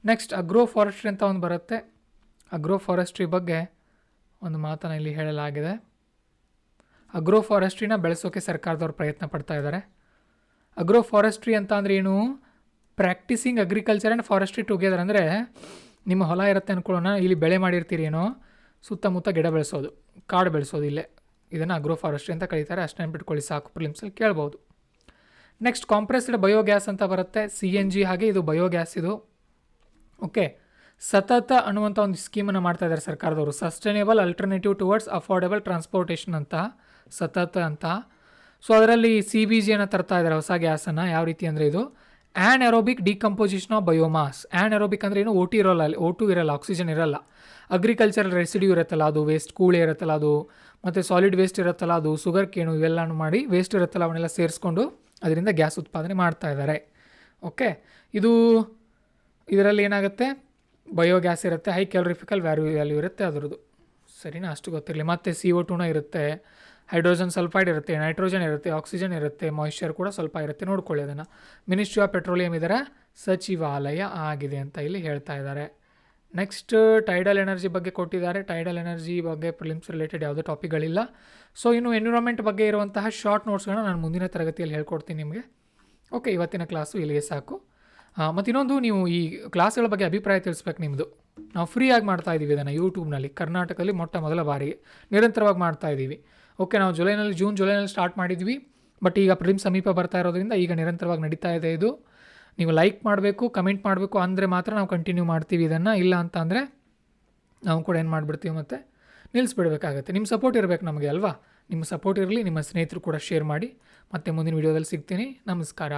Speaker 1: ನೆಕ್ಸ್ಟ್, ಅಗ್ರೋ ಫಾರೆಸ್ಟ್ರಿ ಅಂತ ಒಂದು ಬರುತ್ತೆ. ಅಗ್ರೋ ಫಾರೆಸ್ಟ್ರಿ ಬಗ್ಗೆ ಒಂದು ಮಾತನ್ನು ಇಲ್ಲಿ ಹೇಳಲಾಗಿದೆ. ಅಗ್ರೋ ಫಾರೆಸ್ಟ್ರಿನ ಬೆಳೆಸೋಕೆ ಸರ್ಕಾರದವ್ರು ಪ್ರಯತ್ನ ಪಡ್ತಾ ಇದ್ದಾರೆ. ಅಗ್ರೋ ಫಾರೆಸ್ಟ್ರಿ ಅಂತ ಅಂದರೆ ಏನು? Practising agriculture and forestry together. ಅಂದರೆ ನಿಮ್ಮ ಹೊಲ ಇರುತ್ತೆ ಅಂದ್ಕೊಳ್ಳೋಣ, ಇಲ್ಲಿ ಬೆಳೆ ಮಾಡಿರ್ತೀರಿ ಏನೋ, ಸುತ್ತಮುತ್ತ ಗಿಡ ಬೆಳೆಸೋದು, ಕಾಡು ಬೆಳೆಸೋದು, ಇಲ್ಲೇ ಇದನ್ನು ಅಗ್ರೋ ಫಾರೆಸ್ಟ್ರಿ ಅಂತ ಕರೀತಾರೆ. ಅಷ್ಟು ನೆನ್ಪಿಟ್ಕೊಳ್ಳಿ ಸಾಕು, ಪ್ರಿಲಿಮ್ಸಲ್ಲಿ ಕೇಳ್ಬೋದು. ನೆಕ್ಸ್ಟ್, ಕಾಂಪ್ರೆಸ್ಡ್ ಬಯೋಗ್ಯಾಸ್ ಅಂತ ಬರುತ್ತೆ, CNG, ಹಾಗೆ ಇದು ಬಯೋಗ್ಯಾಸ್ ಇದು. ಓಕೆ, ಸತತ ಅನ್ನುವಂಥ ಒಂದು ಸ್ಕೀಮನ್ನು ಮಾಡ್ತಾ ಇದ್ದಾರೆ ಸರ್ಕಾರದವರು, sustainable alternative towards affordable transportation ಅಂತ, ಸತತ ಅಂತ. ಸೊ ಅದರಲ್ಲಿ CBGಯನ್ನು ತರ್ತಾ ಇದ್ದಾರೆ, ಹೊಸ ಗ್ಯಾಸನ್ನು. ಯಾವ ರೀತಿ ಅಂದರೆ ಇದು ಆ್ಯನ್ಎರೋಬಿಕ್ ಡಿಕಂಪೋಸಿಷನ್ ಆಫ್ ಬಯೋಮಾಸ್. ಆ್ಯನ್ಎರೋಬಿಕ್ ಅಂದರೆ ಏನು? O2 ಇರೋಲ್ಲ, ಅಲ್ಲಿ O2 ಇರಲ್ಲ, ಆಕ್ಸಿಜನ್ ಇರಲ್ಲ. ಅಗ್ರಿಕಲ್ಚರಲ್ ರೆಸಿಡ್ಯೂ ಇರುತ್ತಲ್ಲ ಅದು, ವೇಸ್ಟ್, ಕೂಳೆ ಇರುತ್ತಲ್ಲ ಅದು, ಮತ್ತು ಸಾಲಿಡ್ ವೇಸ್ಟ್ ಇರುತ್ತಲ್ಲ ಅದು, ಶುಗರ್ ಕೇನು, ಇವೆಲ್ಲನೂ ಮಾಡಿ ವೇಸ್ಟ್ ಇರುತ್ತಲ್ಲ ಅವನ್ನೆಲ್ಲ ಸೇರಿಸ್ಕೊಂಡು ಅದರಿಂದ ಗ್ಯಾಸ್ ಉತ್ಪಾದನೆ ಮಾಡ್ತಾ ಇದ್ದಾರೆ. ಓಕೆ, ಇದರಲ್ಲಿ ಏನಾಗುತ್ತೆ? ಬಯೋಗ್ಯಾಸ್ ಇರುತ್ತೆ, ಹೈ ಕ್ಯಾಲೋರಿಫಿಕಲ್ ವ್ಯಾಲ್ಯೂ ಇರುತ್ತೆ ಅದರದ್ದು, ಸರಿನಾ? ಅಷ್ಟು ಗೊತ್ತಿರಲಿ. ಮತ್ತು CO2 ಇರುತ್ತೆ, ಹೈಡ್ರೋಜನ್ ಸಲ್ಫೈಡ್ ಇರುತ್ತೆ, ನೈಟ್ರೋಜನ್ ಇರುತ್ತೆ, ಆಕ್ಸಿಜನ್ ಇರುತ್ತೆ, ಮಾಯಿಶ್ಚರ್ ಕೂಡ ಸ್ವಲ್ಪ ಇರುತ್ತೆ, ನೋಡ್ಕೊಳ್ಳಿ ಅದನ್ನು. ಮಿನಿಸ್ಟ್ರಿ ಆಫ್ ಪೆಟ್ರೋಲಿಯಂ ಇದರ ಸಚಿವಾಲಯ ಆಗಿದೆ ಅಂತ ಇಲ್ಲಿ ಹೇಳ್ತಾ ಇದ್ದಾರೆ. ನೆಕ್ಸ್ಟ್, ಟೈಡಲ್ ಎನರ್ಜಿ ಬಗ್ಗೆ ಕೊಟ್ಟಿದ್ದಾರೆ. ಟೈಡಲ್ ಎನರ್ಜಿ ಬಗ್ಗೆ ಪ್ರಿಲಿಮ್ಸ್ ರಿಲೇಟೆಡ್ ಯಾವುದೇ ಟಾಪಿಕ್ಗಳಿಲ್ಲ. ಸೊ ಇನ್ನು ಎನ್ವಿರಾನ್ಮೆಂಟ್ ಬಗ್ಗೆ ಇರುವಂತಹ ಶಾರ್ಟ್ ನೋಟ್ಸ್ಗಳನ್ನ ನಾನು ಮುಂದಿನ ತರಗತಿಯಲ್ಲಿ ಹೇಳ್ಕೊಡ್ತೀನಿ ನಿಮಗೆ. ಓಕೆ, ಇವತ್ತಿನ ಕ್ಲಾಸು ಇಲ್ಲಿಗೆ ಸಾಕು. ಮತ್ತು ಇನ್ನೊಂದು, ನೀವು ಈ ಕ್ಲಾಸ್ಗಳ ಬಗ್ಗೆ ಅಭಿಪ್ರಾಯ ತಿಳಿಸ್ಬೇಕು ನಿಮ್ಮದು. ನಾವು ಫ್ರೀಯಾಗಿ ಮಾಡ್ತಾ ಇದ್ದೀವಿ ಇದನ್ನು ಯೂಟ್ಯೂಬ್ನಲ್ಲಿ, ಕರ್ನಾಟಕದಲ್ಲಿ ಮೊದಲ ಬಾರಿಗೆ ನಿರಂತರವಾಗಿ ಮಾಡ್ತಾ ಇದ್ದೀವಿ. ಓಕೆ, ನಾವು ಜೂನ್ ಜುಲೈನಲ್ಲಿ ಸ್ಟಾರ್ಟ್ ಮಾಡಿದ್ವಿ, ಬಟ್ ಈಗ ಪ್ರಿಲಿಮ್ಸ್ ಸಮೀಪ ಬರ್ತಾ ಇರೋದ್ರಿಂದ ಈಗ ನಿರಂತರವಾಗಿ ನಡೀತಾ ಇದೆ ಇದು. ನೀವು ಲೈಕ್ ಮಾಡಬೇಕು, ಕಮೆಂಟ್ ಮಾಡಬೇಕು, ಅಂದರೆ ಮಾತ್ರ ನಾವು ಕಂಟಿನ್ಯೂ ಮಾಡ್ತೀವಿ ಇದನ್ನು. ಇಲ್ಲ ಅಂತ ಅಂದರೆ ನಾವು ಕೂಡ ಏನು ಮಾಡಿಬಿಡ್ತೀವಿ, ಮತ್ತು ನಿಲ್ಲಿಸ್ಬಿಡ್ಬೇಕಾಗತ್ತೆ. ನಿಮ್ಮ ಸಪೋರ್ಟ್ ಇರಬೇಕು ನಮಗೆ ಅಲ್ವಾ? ನಿಮ್ಮ ಸಪೋರ್ಟ್ ಇರಲಿ, ನಿಮ್ಮ ಸ್ನೇಹಿತರು ಕೂಡ ಶೇರ್ ಮಾಡಿ. ಮತ್ತೆ ಮುಂದಿನ ವೀಡಿಯೋದಲ್ಲಿ ಸಿಗ್ತೀನಿ. ನಮಸ್ಕಾರ.